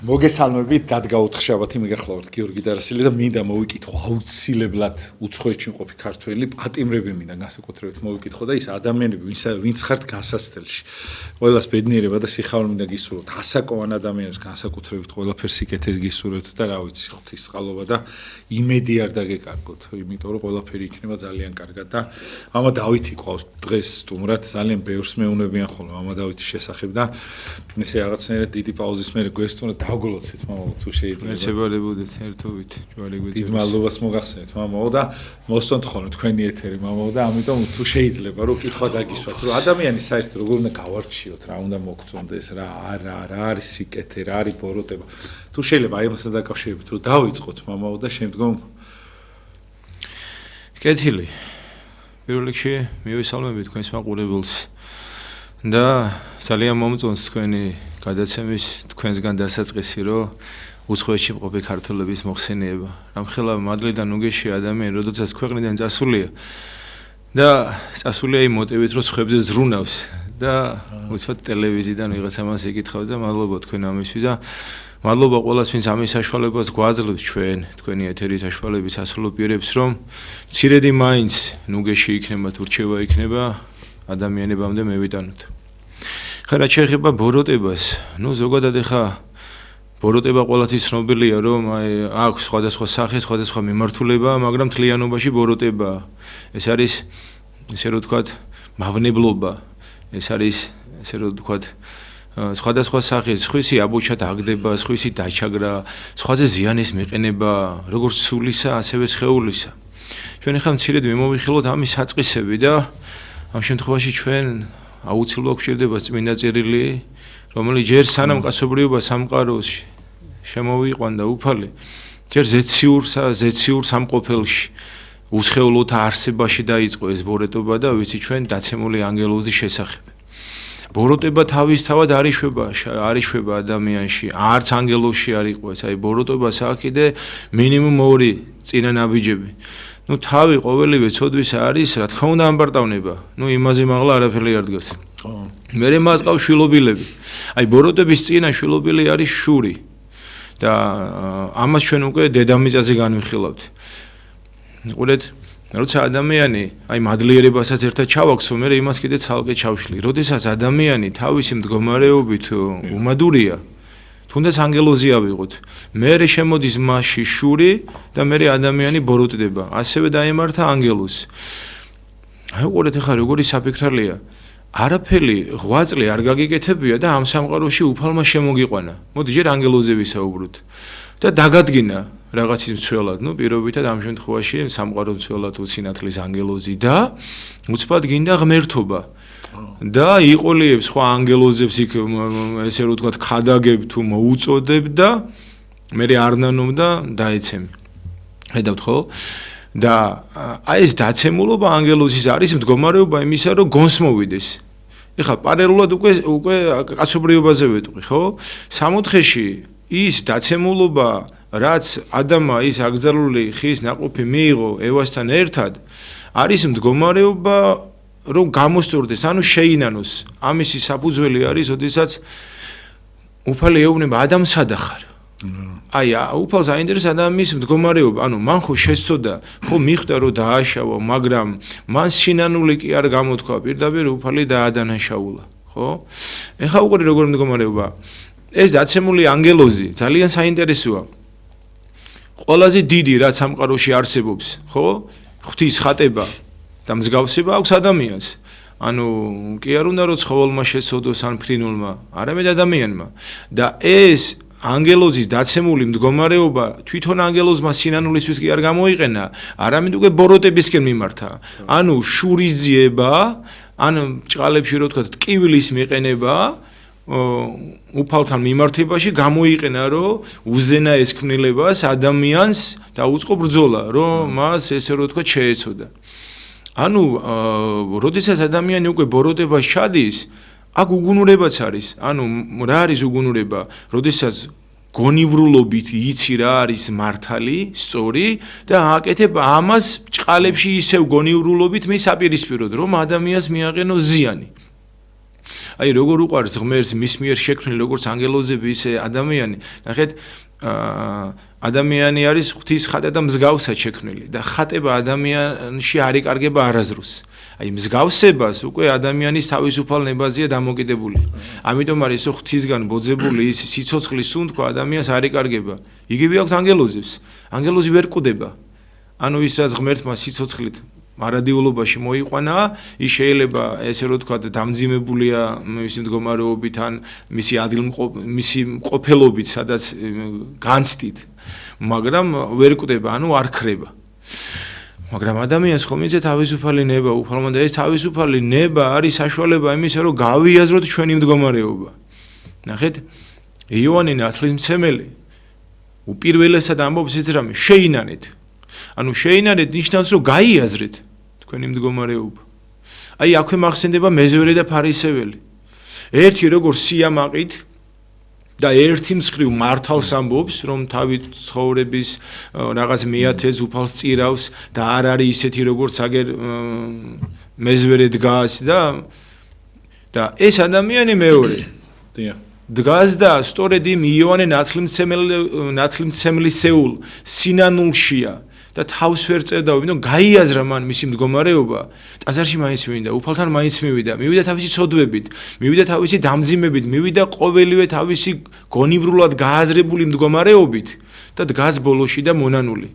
მოგესალმებით, დადგაუთხშაბათი მიგახლავთ გიორგი დარასელი და მინდა მოვიკითხო აუცილებლად უცხოეთში მყოფი ქართველი პატიმრები მინდა განსაკუთრებით მოვიკითხო და ის ადამიანები ვინც ხართ გასასწელში ყველას ბედნიერება და სიხარული მინდა გისურვოთ ასაკოვან ადამიანებს განსაკუთრებით ყველაფერს სიკეთეს გისურვოთ და რა ვიცი ღვთისწყალობა და იმედი არ დაგეკარგოთ იმიტომ რომ ყველაფერი იქნება ძალიან კარგად და მამა დავითი ყავს დღეს სტუმრად ძალიან ბევრს მეუნებიან ხოლმე მამა დავითის შესახებ და ესე რაღაცნაირად დიდი პაუზის მერე გვესტუმრა დაგულოცეთ მამაო თუ შეიძლება მეცებალებოდეთ ერთობით ჯვარი გვეძებს დიდ მადლობას მოგახსენეთ მამაო და მოსწონთ ხოლმე თქვენი ეთერი მამაო და ამიტომ თუ შეიძლება რომ კითხვა დაგისვათ რომ ადამიანი საერთოდ როგორ უნდა გავარჩიოთ რა უნდა მოგწონდეს რა არის სიკეთე რა არის ბოროტება თუ შეიძლება აი ამასთან დაკავშირებით რომ დავიწყოთ მამაო და შემდგომ კეთილი პირველ რიგში მივესალმებით თქვენს მაყურებელს და ძალიან მომწონს თქვენი გადაცემის თქვენსგან დასაწყისი რომ უცხოეთში მყოფი ქართველების მოხსენიება. რამხელა მადლიდან უგეში ადამიანი როდესაც ქვეყნიდან წასულია და წასულია იმ მოტივით რომ სხვებზე ზრუნავს და უცბად ტელევიზიიდან ვიღაცა მას ეკითხავს და მადლობა თქვენ ამისთვის და მადლობა ყველას ვინც ამის საშუალებას გვაძლევს ჩვენ თქვენი ეთერის საშუალებით ასრულებიერებს რომ მცირედი მაინც ნუგეში იქნება თუ რჩევა იქნება ადამიანებამდე მევიტანოთ. ხა რა შეიძლება ბოროტებას, ზოგადად ეხა ბოროტება ყოველთვის ცნობილია, რომ აქვს სხვადასხვა სახე, სხვადასხვა მიმართულება, მაგრამ თლიანობაში ბოროტება. ეს არის ესე რომ ვთქვათ, მავნებლობა. ეს არის ესე რომ ვთქვათ, სხვადასხვა სახის, სხვისი აბუჩად აგდება, სხვისი დაჩაგრა, სხვაზე ზიანის მიყენება, როგორც სულისა, ასევე სხეულისა. ჩვენ ეხლა მცირედ მიმოვიხილოთ ამის საწყისები და ამ შემთხვევაში ჩვენ აუცილებლად გვჭირდება წმინდა წერილი, რომელიც ჯერ სანამ კაცობრიობა სამყაროს შემოვიყვანდა უფალი, ჯერ ზეციურ სამყოფელში, უსხეულოთა არსებაში დაიწყო ეს ბოროტება და ვიცი ჩვენ დაცემული ანგელოზის შესახებ. ბოროტება თავისთავად არ იშვება ადამიანში, არც ანგელოზში არ იყო ეს, აი ბოროტებას აქვს კიდე მინიმუმ 2 წინა ნაბიჯები. თავი ყოველივე ცოდვისა არის, რა თქმა უნდა ამბარტავნება. იმაზე მაღლა არაფერი არ დგას. მერე მას ყავს შვილობილები. აი ბოროტების წინა შვილობილი არის შური. და ამას ჩვენ უკვე დედამიწაზე განვიხილავთ. ყურეთ, როცა ადამიანი აი მადლიერებასაც ერთად ჩავაქვსო, მერე იმას კიდე ცალკე ჩავშლი. როდესაც ადამიანი თავისი მდგომარეობით უმადურია, თუნდაც ანგელოზი ავიღოთ. მერე შემოდის მასში შური და მერე ადამიანი ბოროტდება. ასევე დაემართა ანგელოზს. აი ყურეთ ახლა როგორი საფიქრალია. არაფერი ღვაწლი არ გაგიკეთებია და ამ სამყაროში უფალმა შემოგიყვანა. მოდი ჯერ ანგელოზზე ვისაუბროთ. და დაგადგინა რაღაცის მცველად, პირობითად ამ შემთხვევაში სამყარო მცველად უცინათლის ანგელოზი და უცბად გინდა ღმერთობა. და იყოლიებს სხვა ანგელოზებს იქ ესე რომ ვთქვათ ქადაგებ თუ მოუწოდებ და მე არ ნანობ და დაეცემი. ხედავთ ხო? და აი ეს დაცემულობა ანგელოზის არის მდგომარეობა იმისა რომ გონს მოვიდეს. ეხლა პარალელურად უკვე კაცობრიობაზე ვეტყვი, ხო? სამოთხეში ის დაცემულობა რაც ადამა ის აკრძალული ხის ნაყოფი მიიღო ევასთან ერთად არის მდგომარეობა რომ გამოსწორდეს, ანუ შეინანოს. ამისი საფუძველი არის, ოდესაც უფალი ეუბნება ადამიანს სადახარ. აი, უფალს აინტერესებს ადამიანის მდგომარეობა, ანუ მან ხო შესწოდა, ხო მიხვდა რომ დააშავა, მაგრამ მან სინანული კი არ გამოთქვა, პირდაპირ უფალი დაადანაშაულა, ხო? ეხლა უყურე როგორ მდგომარეობა. ეს დაცემული ანგელოზი ძალიან საინტერესოა. ყველაზე დიდი რაც სამყაროში არსებობს, ხო? ღვთის ხატება და მსგავსება აქვს ადამიანს. ანუ კი არ უნდა რომ ცხოველმა შეცოდოს ან ფრინულმა, არამედ ადამიანმა. და ეს ანგელოზის დაცემული მდგომარეობა თვითონ ანგელოზმა სინანულისთვის კი არ გამოიყენა, არამედ უკვე ბოროტებისკენ მიმართა. ანუ შურის ძიება, ან ჭყალებში რო ვთქვათ, ტკივილის მიყენება უფალთან მიმართებაში გამოიყენა, რომ უზენაეს ქმნილებას ადამიანს დაუწყო ბრძოლა, რომ მას ესე რო ვთქვათ შეეცოდა. ანუ როდესაც ადამიანი უკვე ბოროტებას ჩადის, აქ უგუნურებაც არის. ანუ რა არის უგუნურება? როდესაც გონივრულობით იცი რა არის მართალი, სწორი და აკეთებ ამას ჭყალებში ისევ გონივრულობით მის აპირისპიროდ, რომ ადამიანს მიაყენოს ზიანი. აი როგორ უყარს ღმერთს მის მიერ შექმნილი როგორც ანგელოზები ისე ადამიანი. ნახეთ, ადამიანი არის ღვთის ხატა და მსგავსად შექმნილი და ხატება ადამიანში არ იკარგება არაზრუს. აი მსგავსებას უკვე ადამიანის თავისუფალ ნებაზია დამოკიდებული. ამიტომ არის ღვთისგან ბოძებული ის სიცოცხლის სუნთქვა ადამიანს არ იკარგება. იგივე აქვს ანგელოზებს. ანგელოზი ვერ კვდება. ანუ ის რაც ღმერთმა სიცოცხლით მარადიულობაში მოიყვანა, ის შეიძლება ესე რომ თქვა დამძიმებულია მისი მდგომარეობით ან მისი ყოფილობით, სადაც განცდით, მაგრამ ვერ კვდება, ანუ არ ხრება. მაგრამ ადამიანს ხომ იცით თავისუფალი ნება უფალმა და ეს თავისუფალი ნება არის საშუალება იმისა, რომ გავიაზროთ ჩვენი მდგომარეობა. ნახეთ, იოანე ნათლისმცემელი უპირველესად ამბობს ის რამე შეინანეთ. ანუ შეინანეთ ნიშნავს, რომ გაიაზრეთ თქვენი მდგომარეობა. აი აქვე მახსენდება მეზვერე და ფარისეველი. ერთი როგორ სიამაყით და ერთი მსხრივ მართალს ამბობს, რომ თავი ცხოვრების რაღაც მეათეს უფალს წირავს და არ არის ისეთი როგორც აგერ მეზვერე დგას და ეს ადამიანი მეორე. დგას და სწორედ იმ იოანე ნათლისმცემლისეულ სინანულშია და თავს ვერ წერდა, იმიტომ გაიაზრა მან მისი მდგომარეობა, ტაძარში მაინც მივიდა, უფალთან მაინც მივიდა თავისი ცოდვებით, მივიდა თავისი დამძიმებით, მივიდა ყოველივე თავისი გონივრულად გააზრებული მდგომარეობით და დგას ბოლოში და მონანული.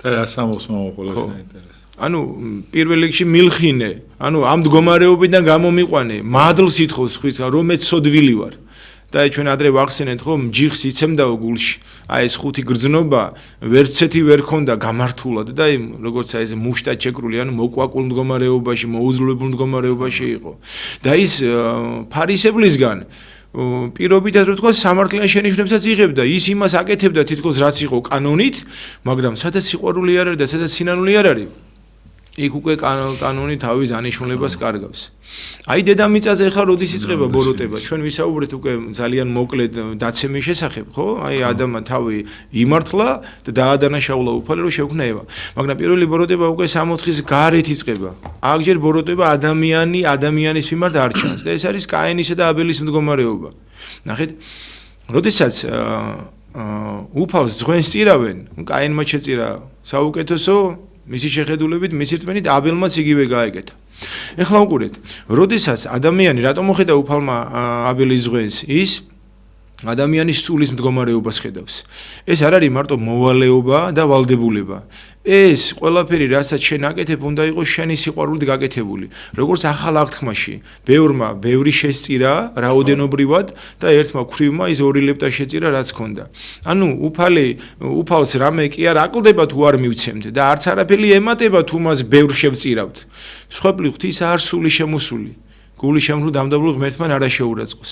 და რას ამბობს მომაყოლეს საინტერესო. ანუ პირველ რიგში მილხინე, ანუ ამ მდგომარეობიდან გამომიყვანე, მადლს ითხოვს ხვიცგან, რომ მე ცოდვილი ვარ. და ჩვენ ადრე ვახსენეთ რომ ჯიხს იცემდაო გულში. აი ეს ხუთი გრძნობა ვერცეთი ვერ ქონდა გამართულად და აი როგორც აი ეს მუშტად შეკრული, ანუ მოკვაკულ მდგომარეობაში, მოუზლებულ მდგომარეობაში იყო. და ის ფარისებლისგან პირობითად რო თქვა სამართლიან შენიშვნებსაც იღებდა, ის იმას აკეთებდა თითქოს რაც იყო კანონით, მაგრამ სადაც სიყვარული არ არის და სადაც სინანული არ არის. იქ უკვე კანონი თავის ანიშნულებას კარგავს. აი დედამიწაზე ხა როდის იწყება ბოროტება? ჩვენ ვისაუბრეთ უკვე ძალიან მოკლედ დაცემის შესახებ, ხო? აი ადამა თავი იმართლა და დაადანაშაულა უფალი რომ შეუქმნა ევა. მაგრამ პირველი ბოროტება უკვე 60-ის გარეთ იწყება. აქ ჯერ ბოროტება ადამიანის მიმართ არ ჩანს და ეს არის კაინისა და აბელის მდგომარეობა. ნახეთ, როდესაც უფალს ძღვენს წირავენ, კაინმა შეწირა საუკეთესო მისი შეხედულებით, მისი რწმენით აბელმაც იგივე გაეკეთა. ეხლა უყურეთ, როდესაც ადამიანი რატომ მოხედა უფალმა აბელის ზღვენს, ის ადამიანის სულის მდგომარეობას ხედავს. ეს არ არის მარტო მოვალეობა და ვალდებულება. ეს ყველაფერი, რასაც შენ აკეთებ, უნდა იყოს შენი სიყვარულით გაკეთებული. როგორც ახალ აღთქმაში, ბევრი შესწირა რაოდენობრივად და ერთმა ქვრივმა ის 2 ლეპტა შეწირა, რაც ჰქონდა. ანუ უფალს რამე კი არ აკლდება თუ არ მივცემთ და არც არაფერი ემატება თუ მას ბევრ შევწირავთ. სხვაგვარი ღვთის არ სული შემოსული. გული შემრულ დამდაბლულ ღმერთთან არა შეურაცხოს.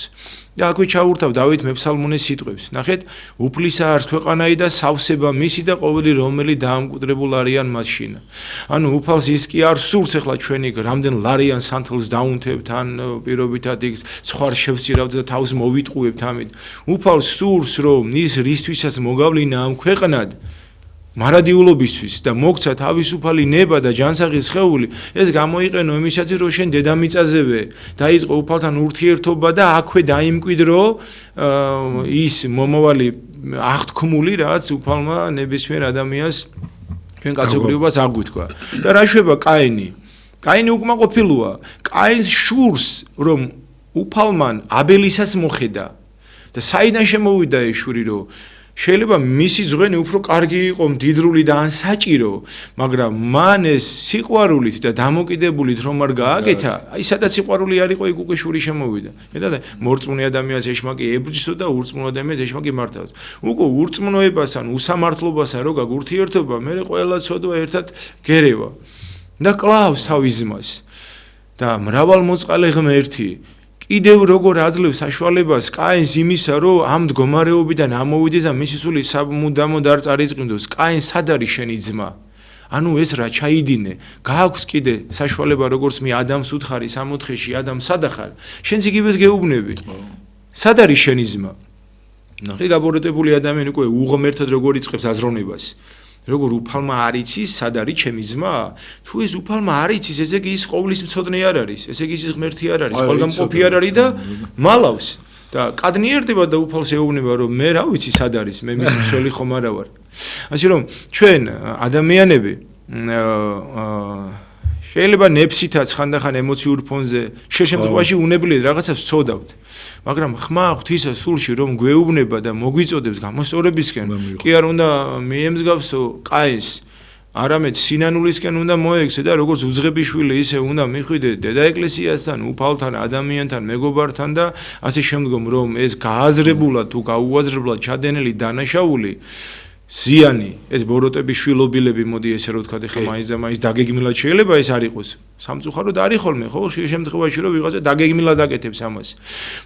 და აქვე ჩაურთავ დავით მეფსალმონის სიტყვებს. ნახეთ, უფლისა არს ქვეყანայի და სავსება მისი და ყოველი რომელი დაამკვიდრებულ არიან მასშინა. ანუ უფალს ის კი არ სურს ახლა ჩვენი რამდენ ლარიან სანთლს დაუნთებთ ან პირობითად იქ სხვა შევწირავთ და თავს მოვიტყუებთ ამით. უფალს სურს რომ ის რისთვისაც მოგავლინა ამ ქვეყნად მარადიულობისთვის და მოგცა თავისუფალი ნება და ჯანსაღი სხეული, ეს გამოიყენო იმისათვის, რომ შენ დედამიწაზევე დაიწყო უფალთან ურთიერთობა და აქვე დაიმკვიდრო ის მომავალი აღთქმული, რაც უფალმა ნებისმიერ ადამიანს ჩვენ კაცობრიობას აღვიქვა. და რა შვება კაინი? კაინი უკმაყოფილოა. კაინს შურს, რომ უფალმან აბელისას მოხედა და საიდან შემოვიდა ეს შური, რომ შეიძლება მისი ზღვენი უფრო კარგი იყო, მდიდრული და ან საჭირო, მაგრამ მან ეს სიყვარულით და დამოკიდებულით რომ არ გააკეთა, აი სადაც სიყვარული არ იყო, იქ უკვე შური შემოვიდა. მეტად მორწმუნე ადამიანს ეშმაკი ებრძვისო და ურწმუნო ადამიანს ეშმაკი მართავს. უკვე ურწმუნოებასთან, უსამართლობასთან რო გაგურთიერთობა, მე ყველა ცოდვა ერთად გერევა და კლავს თავის ძმას. და მრავალმოწყალე ღმერთი კიდევ როგორ აძლევს საშუალებას კაინს იმისა, რომ ამ მდგომარეობიდან ამოვიდეს და მისი სული სამუდამოდ არ წარიწყინდოს. კაინ სად არის შენი ძმა? ანუ ეს რა ჩაიდინე? გააქვს კიდე საშუალება, როგორც მე ადამს უთხარი 64-ში, ადამ სადახარ? შენც იგივეს გეუბნები. სად არის შენი ძმა? ნახე, გაბოროტებული ადამიანი უკვე უღმერთად როგორ იწყებს აზროვნებას. როგორ უფალმა არ იცის სად არის ჩემი ძმა თუ ეს უფალმა არ იცის ესე იგი ის ყოვლის მცოდნე არ არის ესე იგი ის ღმერთი არ არის ყველგამყოფი არ არის და მალავს და კადნიერდება და უფალს ეუბნება რომ მე რა ვიცი სად არის მე მის მცველი ხომ არა ვარ ასე რომ ჩვენ ადამიანები შეიძლება ნეფსითაც ხანდახან ემოციურ ფონზე შემთხვევაში უნებლიეთ რაღაცას ვწოდავთ მაგრამ ხმა ღვთისა სულში რომ გვეუბნება და მოგვიწოდებს გამოსწორებისკენ კი არ უნდა მიემსგავსო კაინს არამედ სინანულისკენ უნდა მოექცე და როგორც უძღებიშვილი ისე უნდა მიხვიდე დედა ეკლესიასთან, უფალთან, ადამიანთან, მეგობართან და ასე შემდგომ რომ ეს გააზრებულად თუ გაუაზრებლად ჩადენილი დანაშაული ზიანი ეს ბოროტების შვილობილები მოდი ესე რომ ვთქვათ ეხლა მაინც დაგეგმილად შეიძლება ეს არ იყოს სამწუხაროდ არის ხოლმე ხო შემთხვევაში რომ ვიღაცა დაგეგმილად აკეთებს ამას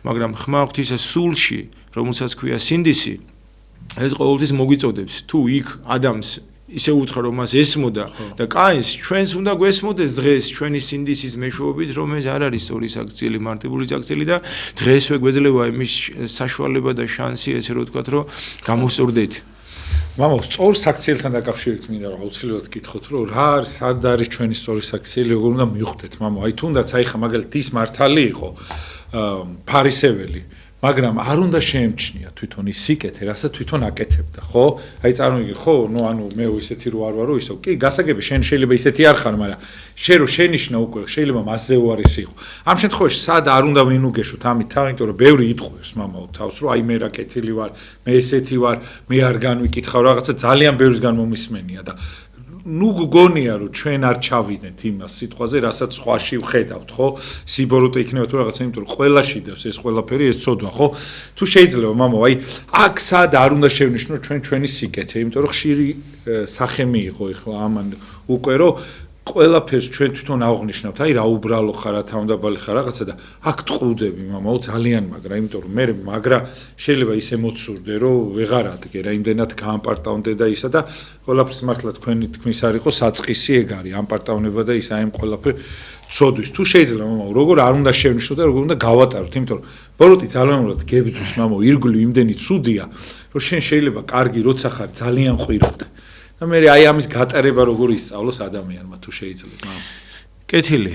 მაგრამ ხმა ღვთისა სულში რომელსაც ქვია სინდისი ეს ყოველთვის მოგვიწოდებს თუ იქ ადამიანს ისე უთხრა რომ მას ესმოდა და კაინს ჩვენს უნდა გვესმოდეს დღეს ჩვენი სინდისის მეშვეობით რომ ეს არ არის სწორი საქციელი მარტივული საქციელი და დღესვე გვეძლევა იმის საშუალება და შანსი ესე რომ ვთქვათ რომ გამოსწორდეთ მამაო სწორ საქციელთან დაკავშირებით მინდა რომ აუცილებლად გითხოთ რომ რა არის სად არის ჩვენი სწორი საქციელი როგორ უნდა მივხვდეთ მამაო აი თუნდაც აი ხა მაგალითად ის მართალი იყო ფარისეველი მაგრამ არ უნდა შეემჩნია თვითონ ის სიკეთე, რასაც თვითონ აკეთებდა, ხო? აი წარმოვიდგინე, ხო, ნუ ანუ მე ისეთი რო არ ვარო, ისო. კი, გასაგები შენ შეიძლება ისეთი არ ხარ, მაგრამ შენ რო შენიშნა უკვე, შეიძლება მასზე უარესი იყო. ამ შემთხვევაში სად არ უნდა ვინუგეშოთ ამით, იმიტომ რომ ბევრი იტყვევს მამაო თავს, რომ აი მე რა კეთილი ვარ, მე ესეთი ვარ, მე არ განვიკითხავ რაღაცა ძალიან ბევრისგან მომისმენია და ნუ გგონია რომ ჩვენ არ ჩავიდეთ იმას სიტყვაზე, რასაც სხვაში ვხედავთ, ხო? სიბოროტე იქნება თუ რაღაცა, იმიტომ რომ ყველაში დევს ეს ყველაფერი, ეს ცოდვა, ხო? თუ შეიძლება, მამაო, აი აქ სად არ უნდა შევნიშნოთ ჩვენი სიკეთე, იმიტომ რომ ხშირი სახემი იყო ეხლა ამან უკვე რომ ყველაფერს ჩვენ თვითონ აღვნიშნავთ, აი რა უბრალო ხარ, რა თავდაბალი ხარ რაღაცა და აქ ტყუდები, მამაო, ძალიან მაგრა, იმიტომ რომ მე მაგრა შეიძლება ისე მოცურდე, რომ ვეღარ ადგე რა, იმდენად გაამპარტავნდე და ისა და ყველაფერს მართლა თქვენი თქმის არ იყო საწყისი ეგ არის, ამპარტავნება და ისა იმ ყველაფერ ცოდვის. თუ შეიძლება, მამაო, როგორ არ უნდა შევნიშნოთ და როგორ უნდა გავატაროთ, იმიტომ რომ ბოროტი ძალიანურად გებძვის, მამაო, ირგვლივ იმდენი ცუდია, რომ შენ შეიძლება კარგი როცა ხარ ძალიან ყვირობდე. და მე აი ამის გატარება როგორ ისწავლოს ადამიანმა თუ შეიძლება. კეთილი.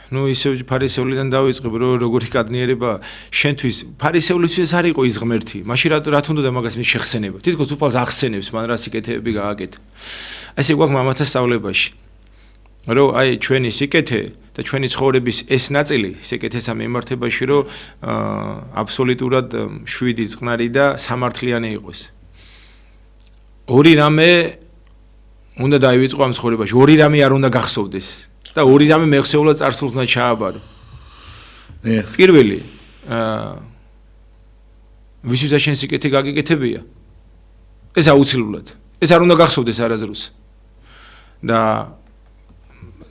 ნუ ისე ფარისევლიდან დავიწყებ რომ როგორი კადნიერება შენთვის ფარისევლისთვის არ იყო ის ღმერთი. მაშინ რა თუნდოდა მაგას მის შეხსენება. თითქოს უფალს ახსენებს მან რა სიკეთეები გააკეთა. ესე გვაქვს მამათა სწავლებაში. რომ აი ჩვენი სიკეთე და ჩვენი ცხოვრების ეს ნაწილი სიკეთესა მიმართებაში რომ აბსოლუტურად 7 წყნარი და სამართლიანი იყოს. ორი რამე უნდა დაივიწყო ამ ცხოვრებაში, ორი რამე არ უნდა გახსოვდეს და ორი რამე მეხსეულად წარსულს უნდა ჩააბარო. პირველი, ვისვისაც შენ სიკეთე გაგიკეთებია. ეს აუცილებლად. ეს არ უნდა გახსოვდეს არაზრუს. და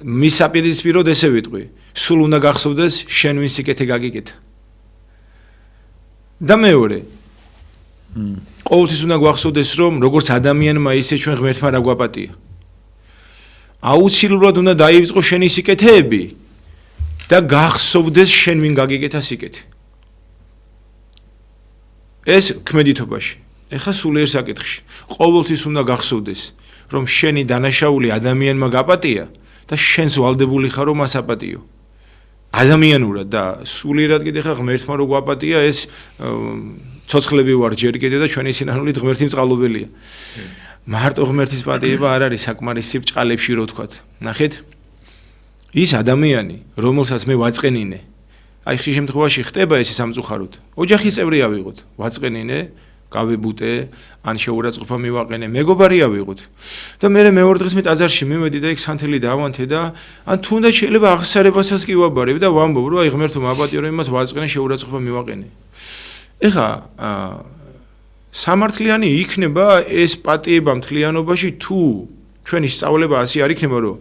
მის საპირისპიროდ ესე ვიტყვი, სულ უნდა გახსოვდეს შენ ვინ სიკეთე გაგიკეთა. და მეორე ყოველთვის უნდა გვახსოვდეს რომ როგორც ადამიანმა ისე ჩვენ ღმერთმა რა გვაპატია. აუცილებლად უნდა დაივიწყო შენი სიკეთეები და გახსოვდეს შენ ვინ გაგიკეთა სიკეთე. ეს ქმედითობაში. ეხლა სულიერ საკითხში. ყოველთვის უნდა გახსოვდეს რომ შენი დანაშაული ადამიანმა გაპატია და შენს ვალდებული ხარ რომ მას აპატიო. ადამიანურად და სულიერად კიდე ხა ღმერთმა რო გვაპატია ეს ცოცხლები ვარ ჯერ კიდე და ჩვენი სინანულით ღმერთი მწყალობელია. მარტო ღმერთის პატიება არ არის საკმარისი ბჭყალებში რო ვთქვათ. ნახეთ? ის ადამიანი, რომელსაც მე ვაწყენინე. აი ხშირ შემთხვევაში ხდება ეს სამწუხაროდ. ოჯახის წევრი ავიღოთ, ვაწყენინე, გავებუტე, ან შეურაცხყოფა მივაყენე, მეგობარი ავიღოთ. და მე მეორე დღეს მე ტაძარში მივედი და იქ სანთელი დავანთე და ან თუნდაც შეიძლება აღსარებასაც კი ვაბარებ და ვამბობ, რომ აი ღმერთო მაპატიო რომ იმას ვაწყენე, შეურაცხყოფა მივაყენე. ეხა სამართლიანი იქნება ეს პატიება მთლიანობაში თუ ჩვენი სწავლება ასე არ იქნება რომ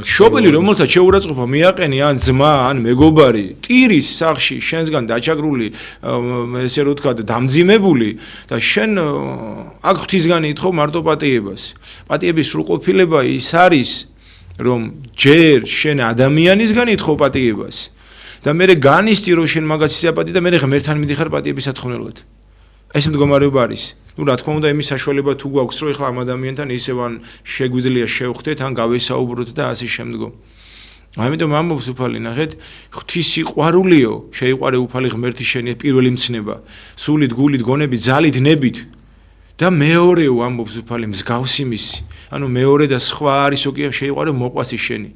შობელი რომელსაც შეურაცხყოფა მიაყენი ან ძმა ან მეგობარი ტირის სახში შენსგან დაჩაგრული ესე რომ ვთქვათ დამძიმებული და შენ აქ ღვთისგან ითხოვ მარტო პატიებას. პატიების სრულყოფილება ის არის რომ ჯერ შენ ადამიანისგან ითხოვ პატიებას და მე განისწი რომ შენ მაგას ისე აპატი და მე ღმერთთან მიდიხარ პატიების სათხოვნელად. ეს მდგომარეობა არის. ნუ რა თქმა უნდა, იმის საშუალება თუ გვაქვს, რომ ეხლა ამ ადამიანთან ისევ ან შეგვიძლია შევხვდეთ, ან გავესაუბროთ და ასე შემდგომ. ამიტომ ამბობს უფალი, ნახეთ, ღვთის სიყვარულიო, შეიყვარე უფალი ღმერთი შენი პირველი მცნება, სულით, გულით, გონებით, ძალით, ნებით. და მეორეო ამბობს უფალი მსგავსი მისი. ანუ მეორე და სხვა არისო კი შეიყვარე მოყვასი შენი.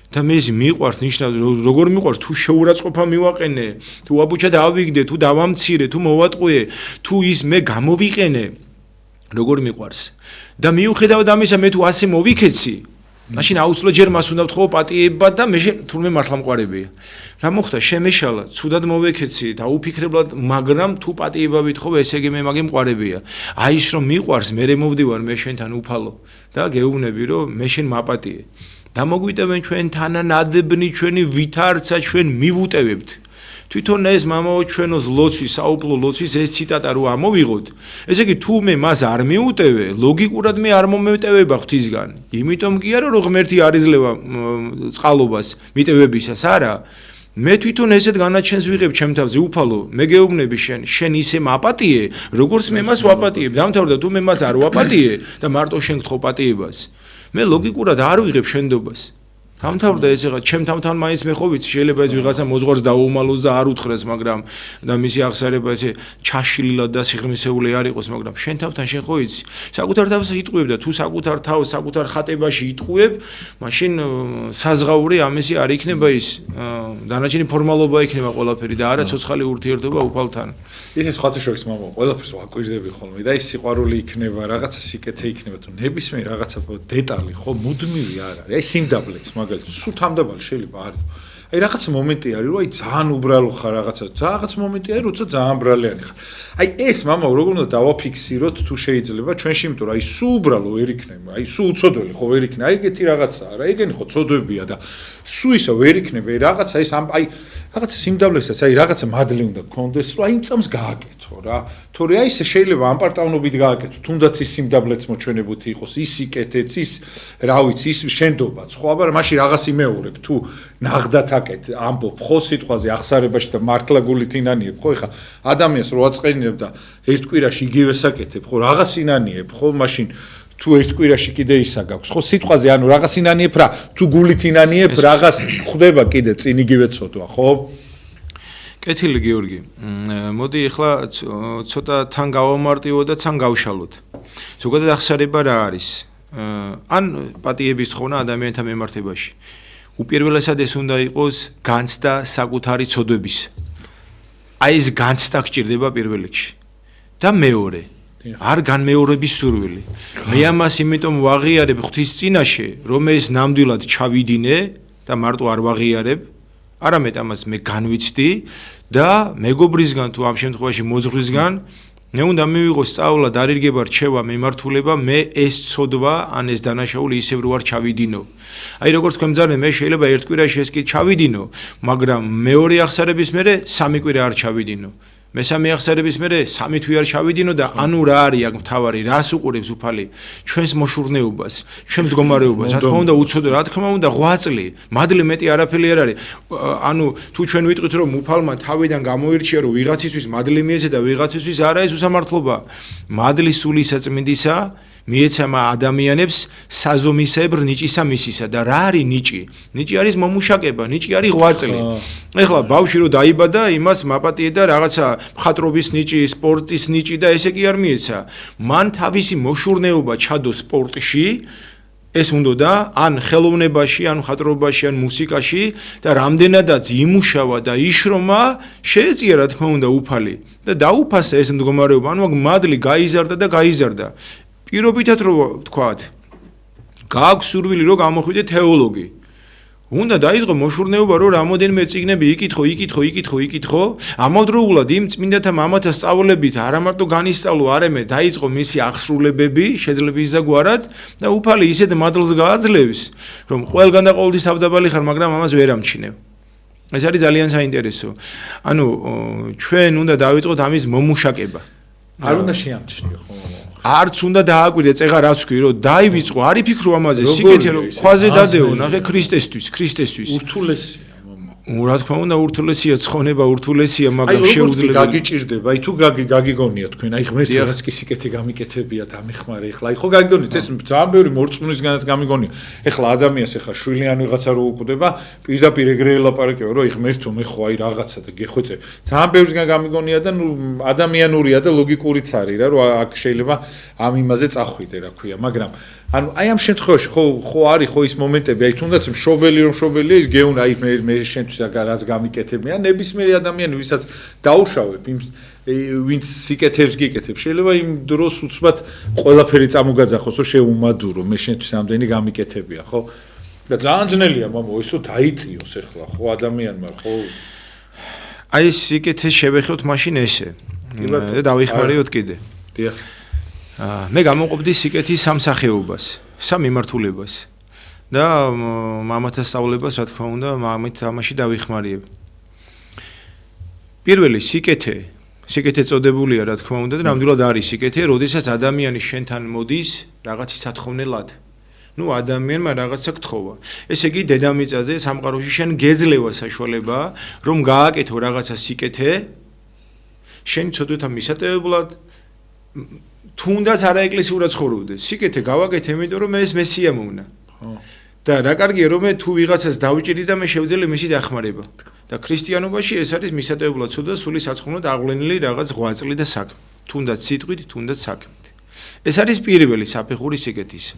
და მე ის მიყვარს ნიშნავს როგორ მიყვარს თუ შეურაცხყოფა მივაყენე თუ აბუჩა დავიგდე თუ დავამცირე თუ მოვატყვიე თუ ის მე გამოვიყენე როგორ მიყვარს და მიუხედავად ამისა მე თუ ასე მოვიქეცი მაშინ აუცილებლად ჯერ მას უნდა ვთხოვო პატიება და მე თურმე მართლა მყარებია რა მოხდა შემეშალა ცუდად მოვიქეცი და უფიქრებლად მაგრამ თუ პატიება ვითხოვე ესე იგი მე მაგი მყარებია აი ის რომ მიყვარს მე მოვდივარ მე შენთან უფალო და გეუბნები რომ მე შენ მაპატიე დამოგვიტევენ ჩვენ თანანადებნი ჩვენი ვითარცა ჩვენ მივუტევებთ თვითონ ეს მამაო ჩვენოს ლოცვის საუპლო ლოცვის ეს ციტატა რო ამოვიღოთ ესე იგი თუ მე მას არ მიუტევე ლოგიკურად მე არ მომეტევება ღვთისგან იმიტომ კი არა რომ ღმერთი არ იძლევა წყალობას მიტევებისას არა მე თვითონ ესეთ განაჩენს ვიღებ ჩემ თავზე უფალო მე გეუბნები შენ ისე მაპატიე როგორც მე მას ვაპატიებ დამთავრდა თუ მე მას არ ვაპატიე და მარტო შენ გთხოვ პატიებას მე ლოგიკურად არ ვიღებ შენდობას დამთავრდა ეს ეხლა ჩემ თავთან მაინც მე ხო ვიცი შეიძლება ეს ვიღაცა მოზღვარს დაუმალოს და არ უთხრეს მაგრამ და მისი აღსარება ესე ჩაშლილად და სიღრმისეული არ იყოს მაგრამ შენ თავთან შენ ხო იცი საკუთარ თავს იტყუებ და თუ საკუთარ თავს საკუთარ ხატებაში იტყუებ მაშინ საზღაური ამისი არ იქნება ის დანარჩენი ფორმალობა იქნება ყველაფერი და არა ცოცხალი ურთიერთობა უფალთან ისე სხვათა შორის მამა ყველაფერს ვაკვირდები ხოლმე და ის სიყვარული იქნება რაღაცა სიკეთე იქნება თუ ნებისმიერ რაღაცა დეტალი ხო მუდმივი არ არის აი სიმდაბლეც მაგალითად სულ თამდაბალი შეიძლება არის აი რაღაც მომენტი არის რომ აი ძალიან უბრალო ხარ რაღაც მომენტი არის როცა ძალიან ბრალიანი ხარ აი ეს მამა როგორ უნდა დავაფიქსიროთ თუ შეიძლება ჩვენში იმიტომ რომ აი სულ უბრალო ვერ იქნება აი სულ უცოდველი ხო ვერ იქნება აი ეგეთი რაღაცაა რა ეგენი ხო ცოდვებია და სულ ისე ვერ იქნება რაღაცა ეს აი რაღაცა სიმდაბლესაც აი რაღაცა მადლი უნდა გქონდეს რომ აი იმ წამს გააკეთო რა თორე აი ესე შეიძლება ამპარტავნობით გააკეთო თუნდაც ის სიმდაბლეც მოჩვენებითი იყოს ის სიკეთეც ის რა ვიცი ის შენდობაც ხო აბა მაშინ რაღაც იმეორებ თუ ნაღდათ აკეთ ამბობ ხო სიტყვაზე აღსარებაში და მართლა გულით ინანიებ ხო ეხა ადამიანს რო აწყენინებ და ერთ კვირაში იგივეს აკეთებ ხო რაღაც ინანიებ ხო მაშინ თუ ერთ კვირაში კიდე ისა გაქვს ხო სიტყვაზე ანუ რაღაც ინანიებ რა თუ გულით ინანიებ რაღაც ხდება კიდე წინ იგივე ცოდვა ხო კეთილი გიორგი მოდი ახლა ცოტა თან გავამარტივო და თან გავშალოთ ზოგადად აღსარება რა არის ან პატიების თხოვნა ადამიანთა მემართებაში უპირველესად ეს უნდა იყოს განცდა საკუთარი ცოდვების აი ეს განცდა გჭირდება პირველ რიგში და მეორე არ განმეორების სურვილი მე ამას იმიტომ ვაღიარებ ღვთის წინაშე რომ ეს ნამდვილად ჩავიდინე და მარტო არ ვაღიარებ არამედ ამას მე განვიცდი და მეგობრისგან თუ ამ შემთხვევაში მოძღვრისგან მე უნდა მივიღო სწავლა დარიგება რჩევა მემართულება მე ეს ცოდვა ან ეს დანაშაული ისევ რო არ ჩავიდინო აი როგორც თქვენ ძალიან მე შეიძლება ერთ კვირაში ეს კი ჩავიდინო მაგრამ მეორე აღსარების მერე სამი კვირა არ ჩავიდინო მესამე აღსარების მერე სამი თვე არ ჩავიდინო და ანუ რა არის აქ მთავარი რას უყურებს უფალი ჩვენს მოშურნეობას ჩვენს მდგომარეობას რა თქმა უნდა უცოდო რა თქმა უნდა ღვაწლი მადლი მეტი არაფერი არ არის ანუ თუ ჩვენ ვიტყვით რომ უფალმა თავიდან გამოირჩია რომ ვიღაცისთვის მადლი მიეცა და ვიღაცისთვის არა ეს უსამართლობა მადლი სული საწმინდისა მიეცემა ადამიანებს საზომისებრ ნიჭისა მისისა და რა არის ნიჭი? ნიჭი არის მომუშაკება, ნიჭი არის ღვაწლი. ეხლა ბავშვი რო დაიბადა, იმას მაპატიე და რაღაცა მხატვრობის ნიჭი, სპორტის ნიჭი და ესე კი არ მიეცა. მან თავისი მოშურნეობა ჩადო სპორტში, ეს უნდა ან ხელოვნებაში, ან მხატვრობაში, ან მუსიკაში და რამდენადაც იმუშავა და იშრომა, შეეწია რა თქმა უნდა უფალი და დაუფასა ეს მდგომარეობა, ანუ მადლი გაიზარდა და გაიზარდა. პირობითად რო ვთქვათ, გააქვს სურვილი რომ გამოხვიდე თეოლოგი. უნდა დაიწყო მოშურნეობა რომ რამოდენიმე წიგნები იკითხო, ამავდროულად იმ წმინდათა მამათა სწავლებით არა მარტო განისწავლო, არამედ დაიწყო მისი აღსრულებები, შეძლებს იზაგვარად და უფალი ისეთ მადლს გააძლევს, რომ ყველგან და ყოველთვის თავდაბალი ხარ, მაგრამ ამას ვერ ამჩინებ. ეს არის ძალიან საინტერესო. ანუ ჩვენ უნდა დავიწყოთ ამის მომუშაკება. არ უნდა შეამჩნიო ხო? არც უნდა დააკვირდე წეღარ რას ვქვი რომ დაივიწყო არ იფიქრო ამაზე სიკეთე რომ ქვაზე დადეო ნახე ქრისტესთვის ურთულესია რა თქმა უნდა ურთულესია ცხონება ურთულესია მაგრამ შეუძლებელი გაგიჭირდება აი თუ გაგიგონია თქვენ აი ღმერთი რაღაც კი სიკეთე გამიკეთებიათ ამეხმარე ეხლა აი ხო გაგიგონით ეს ძალიან ბევრი მორწმუნისგანაც გამიგონია ეხლა ადამიანს ეხლა შვილიანი ვიღაცა რო უკვდება პირდაპირ ეგრე ელაპარაკება რომ აი ღმერთო მე ხო აი რაღაცა და გეხვეწე ძალიან ბევრისგან გამიგონია და ნუ ადამიანურია და ლოგიკურიც არის რა რომ აქ შეიძლება ამ იმაზე წახვიდე რა ქვია მაგრამ ანუ აი ამ შემთხვევაში ხო არის ხო ის მომენტები აი თუნდაც მშობელია ის გეუნა აი მე შენთვის რაც გამიკეთებია ნებისმიერი ადამიანი ვისაც დაუშავებ იმ ვინც სიკეთებს გიკეთებს შეიძლება იმ დროს უცბად ყველაფერი წამოგაძახოს რომ შეუმადურო მე შენთვის ამდენი გამიკეთებია ხო და ძალიან ძნელია მამო ისო დაიტიოს ეხლა ხო ადამიანმა ხო აი სიკეთეს შევეხოთ მაშინ ესე და დავიხმარიოთ კიდე დიახ მე გამოვყოფდი სიკეთის სამსახეობას სამ მიმართულებას და მამათა სწავლებას რა თქმა უნდა მამით ამაში დავიხმარიებ პირველი სიკეთე წოდებულია რა თქმა უნდა და ნამდვილად არის სიკეთე როდესაც ადამიანი შენთან მოდის რაღაცის სათხოვნელად ნუ ადამიანმა რაღაცა გთხოვა ესე იგი დედამიწაზე სამყაროში შენ გეძლევა საშუალება რომ გააკეთო რაღაცა სიკეთე შენ ცოდვათა მისატევებლად თუნდაც არაეკლესიურად ცხოვრობდეს სიკეთე გავაკეთე იმიტომ რომ მე ეს მესია მომნა და რა კარგია რომ მე თუ ვიღაცას დავჭირი და მე შევძელე მისი დახმარება და ქრისტიანობაში ეს არის მისატევებლად ცოდვა სული საცხოვნოდ აღვლენილი რაღაც ღვაწლი და საქმე თუნდაც სიტყვით თუნდაც საქმით ეს არის პირველი საფეხური სიკეთისა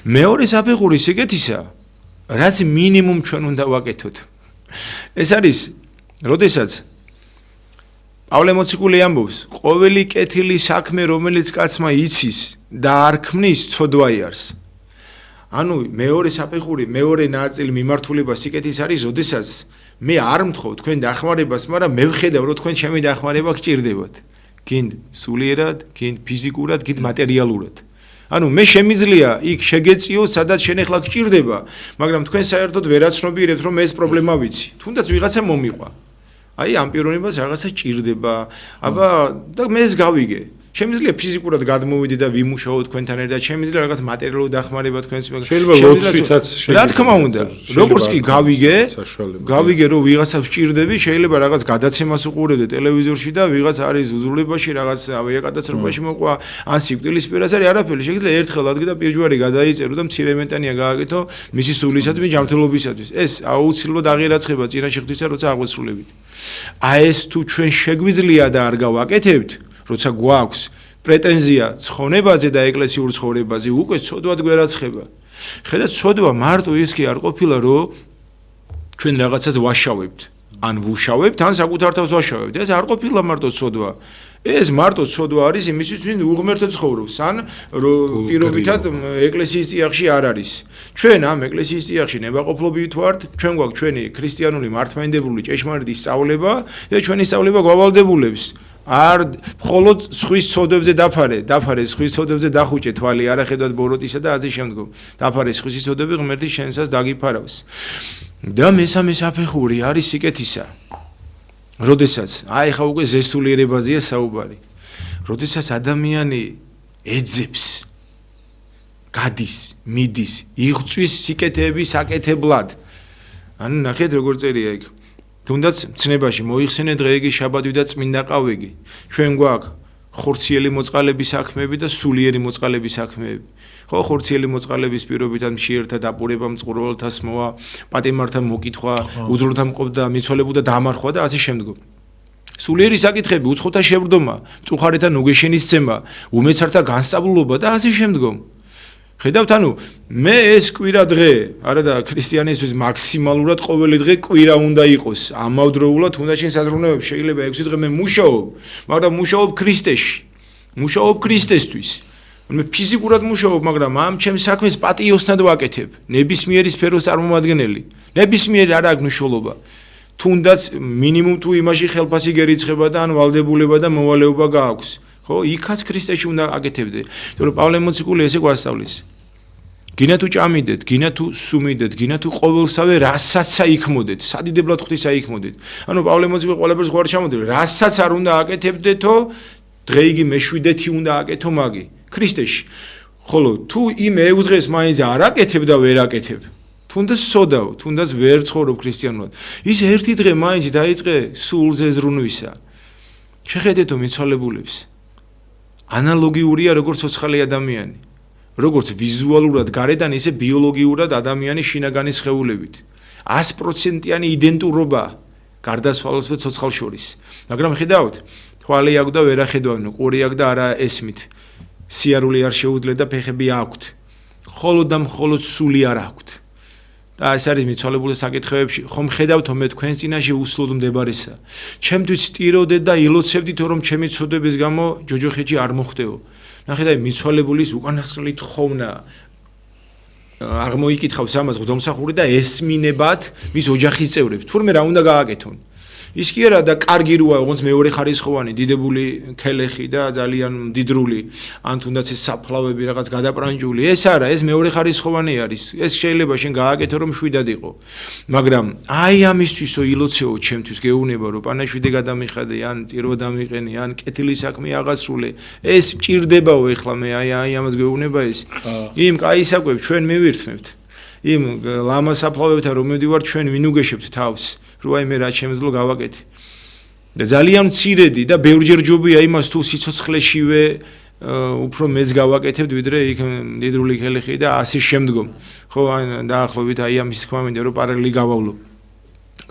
მეორე საფეხური სიკეთისა რაც მინიმუმ ჩვენ უნდა ვაკეთოთ ეს არის როდესაც პავლე მოციქული ამბობს ყოველი კეთილი საქმე რომელიც კაცმა იცის და არ ქმნის ცოდვაიარს ანუ მეორე საფეხური მეორე ნაწილი მიმართულება სიკეთის არის როდესაც მე არ მთხოვ თქვენ დახმარებას მაგრამ მე ვხედავ რომ თქვენ ჩემი დახმარება გჭირდებათ გინდ სულიერად გინდ ფიზიკურად გინდ მატერიალურად ანუ მე შემიძლია იქ შეგეწიო სადაც შენ ახლა გჭირდება მაგრამ თქვენ საერთოდ ვერაცნობიერებთ რომ ეს პრობლემა ვიცი თუნდაც ვიღაცა მომიყვა აი ამ პიროვნებას რაღაცა ჭირდება აბა და მე ეს გავიგე შემიძლია ფიზიკურად გადმოვიდე და ვიმუშაო თქვენთან ერთად შემიძლია რაღაც მატერიალურ დახმარება თქვენს შეიძლება ლოცვითაც რა თქმა უნდა როგორც კი გავიგე რომ ვიღაცას ვჭირდები შეიძლება რაღაც გადაცემას უყურებდე ტელევიზორში და ვიღაც არის უზრუნველობაში რაღაც ავიაკატასტროფაში მოყვა ან სიკვდილისპირას არის არაფერი შეიძლება ერთხელ ადგა პირჯვარი გადაიწერო და მცირე მენტანია გააკეთო მისი სულისადმი ჯანმრთელობისათვის ეს აუცილებლად აღიარაცხება წინაშე ღვთისა როცა აღვესრულებით აი ეს თუ ჩვენ შეგვიძლია და არ გავაკეთებთ როცა გვაქვს პრეტენზია ცხონებაზე და ეკლესიურ ცხოვრებაზე უკვე ცოდვად გვერაცხება. ხედავთ ცოდვა მარტო ის კი არ ყოფილა რომ ჩვენ რაღაცას ვაშავებთ. ან ვუშავებთ, ან საკუთარ თავს ვაშავებთ. ეს არ ყოფილა მარტო ცოდვა. ეს მარტო ცოდვა არის იმისთვის, ვინ უღმერთო ცხოვრობს, ან პირობითად ეკლესიის წიაღში არ არის. ჩვენ ამ ეკლესიის წიაღში ნებაყოფლობით ვართ, ჩვენ გვაქვს ჩვენი ქრისტიანული მართლმადიდებლური ჭეშმარიტი სწავლება და ჩვენი სწავლება გვავალდებულებს. არ მხოლოდ სხვის ცოდვებზე დაფარე სხვის ცოდვებზე დახუჭე თვალი არა ხედავთ ბოროტისა და ასე შემდგომ დაფარე სხვის ცოდვები ღმერთი შენსაც დაგიფარავს და მესამე საფეხური არის სიკეთისა როდესაც აი ხა უკვე ზესულიერებაზეა საუბარი როდესაც ადამიანი ეძებს გადის მიდის იღწვის სიკეთეების აკეთებლად ანუ ნახეთ როგორ წერია იქ თუნდაც ცნებაში მოიხსენე დღეიგი შაბათი და წმინდა ყავიგი ჩვენ გვაქვს ხორციელი მოწყალების საქმეები და სულიერი მოწყალების საქმეები ხო ხორციელი მოწყალების პირობითად მშიერთა დაპურება მწყურვალთა სმოვა პატიმართა მოკითხვა უძროთა მყოფდა მიცვალებულა დამარხვა და ასე შემდგომ სულიერი საკითხები უცხოთა შევრდომა მწუხარეთა ნუგეშენის ცემა უმეცართა განსწავლობა და ასე შემდგომ ხედავთ ანუ მე ეს კვირა დღე არა და ქრისტიანისთვის მაქსიმალურად ყოველი დღე კვირა უნდა იყოს ამავდროულად უნდა შენ საზრუნავებ შეიძლება 6 დღე მე მუშაობ მაგრამ მუშაობ ქრისტეში მუშაობ ქრისტესთვის მე ფიზიკურად მუშაობ მაგრამ ამ ჩემს საქმეს პატიოსნად ვაკეთებ ნებისმიერი სფეროს წარმომადგენელი ნებისმიერი არ აქვს მნიშვნელობა თუნდაც მინიმუმ თუ იმაში ხელფასი გერიცხება და ან ვალდებულება და მოვალეობა გააქვს ხო იქაც ქრისტეში უნდა აკეთებდე იმიტომ რომ პავლე მოციქული ესე გვასწავლის გინა თუ ჭამიდეთ გინა თუ სუმიდეთ გინა თუ ყოველსავე რასაც საიქმოდეთ სადიდებლად ღვთის საიქმოდეთ ანუ პავლე მოციქული ყველაფერს ხوار ჩამოდით რასაც არ უნდა აკეთებდეთო დღეიგი მეშვიდეთი უნდა აკეთო მაგი ქრისტეში ხოლო თუ იმ 6 დღეს მაინც არ აკეთებ და ვერ აკეთებ თუნდაც სოდავ, თუნდაც ვერ ცხოვრობ ქრისტიანულად. ის ერთი დღე მაინც დაიწყე სულზე ზრუნვისა. შეხედეთო მიცვალებულებს. ანალოგიურია როგორც ცოცხალი ადამიანი. როგორც ვიზუალურად გარედან, ისე ბიოლოგიურად ადამიანი შინაგანი სხეულებით. 100%-იანი იდენტურობა გარდაცვალებს და ცოცხალს შორის. მაგრამ ხედავთ, თვალი აქვს და ვერ ახედავენ, ყური აქვს და არა ესმით. სიარული არ შეუძლია და ფეხები აქვთ. მხოლოდ და მხოლოდ სული არ აქვთ. და ეს არის მიცვალებულის საკითხებში, ხომ ხედავთო მე თქვენ წინაშე უსლოდ მდებარესა. ჩემთვის სტიროდეთ და ილოცებდით, რომ ჩემი ცოდვების გამო ჯოჯოხეთში არ მოხდეო. ნახეთ, მიცვალებულის უკანასკნელი თხოვნა აღმოიკითხავს ამას ღმრთსახური და ესმინებათ მის ოჯახის წევრებს. თურმე რა უნდა გააკეთონ? ის კი არა და კარგი როა, როგორც მეორე ხარისხოვანი, დიდებული ქელეხი და ძალიან მდიდრული, ან თუნდაც ეს საფლავები რაღაც გადაპრანჭული, ეს არა, ეს მეორე ხარისხოვანი არის. ეს შეიძლება შენ გააკეთო, რომ შვიდად იყო. მაგრამ აი ამისთვისო ილოცეო ჩემთვის გეუბნება, რომ პანაშვიდე გადამიხადე, ან წირვა დამიყენე, ან კეთილი საქმე აღასრულე. ეს მჭირდებაო ეხლა მე აი ამას გეუბნება ეს. იმ კაი საკვებს ჩვენ მივირთმევთ. იმ ლამაზ საფლავებთან რომ მივდივართ ჩვენ ვინუგეშებთ თავს. რო აი მე რა შემეძლო გავაკეთე. და ძალიან მცირედი და ბევრჯერ ჯობია იმას თუ სიცოცხლეშივე უფრო მეც გავაკეთებთ ვიდრე იქ დიდრული ქელეხი და ასის შემდგომ. ხო ან დაახლოებით აი ამის თქმა მინდა რომ პარალელი გავავლო.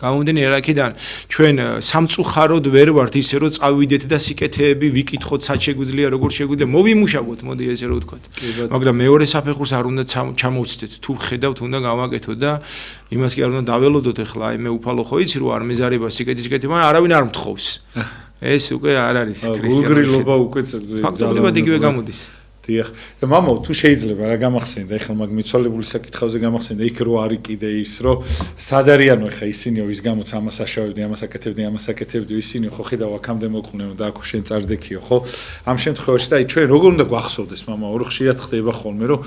გამომდინე რაკიდან ჩვენ სამწუხაროდ ვერ ვართ ისე რომ წავიდეთ და სიკეთეები ვიკითხოთ სად შეგვიძლია როგორ შეგვიძლია მოვიმუშავოთ მოდი ესე რომ ვთქვათ. მაგრამ მეორე საფეხურს არ უნდა ჩამოვცდეთ. თუ ხედავთ უნდა გავაკეთოთ და იმას კი არ უნდა დაველოდოთ ახლა აი მე უფალო ხო იცი რომ არ მეზარება სიკეთი, მაგრამ არავინ არ მთხოვს. ეს უკვე არ არის ქრისტიანობა. გულგრილობა უკვე ფაქტობრივად იგივე გამოდის. დიახ. და მამო, თუ შეიძლება რა გამახსენდა, ეხლა მაგ მიცვალებული საკითხავზე გამახსენდა, იქ რო არის კიდე ის, რომ სად არიანო ეხლა ისინიო ის გამოც ამას აშავებდნენ, ამას აკეთებდნენ, ისინი ხო ხედავ აქამდე მოყვნენ და აქ შენ წარდექიო, ხო? ამ შემთხვევაში და აი ჩვენ როგორ უნდა გვახსოვდეს, მამა, ორი ხშირად ხდება ხოლმე, რომ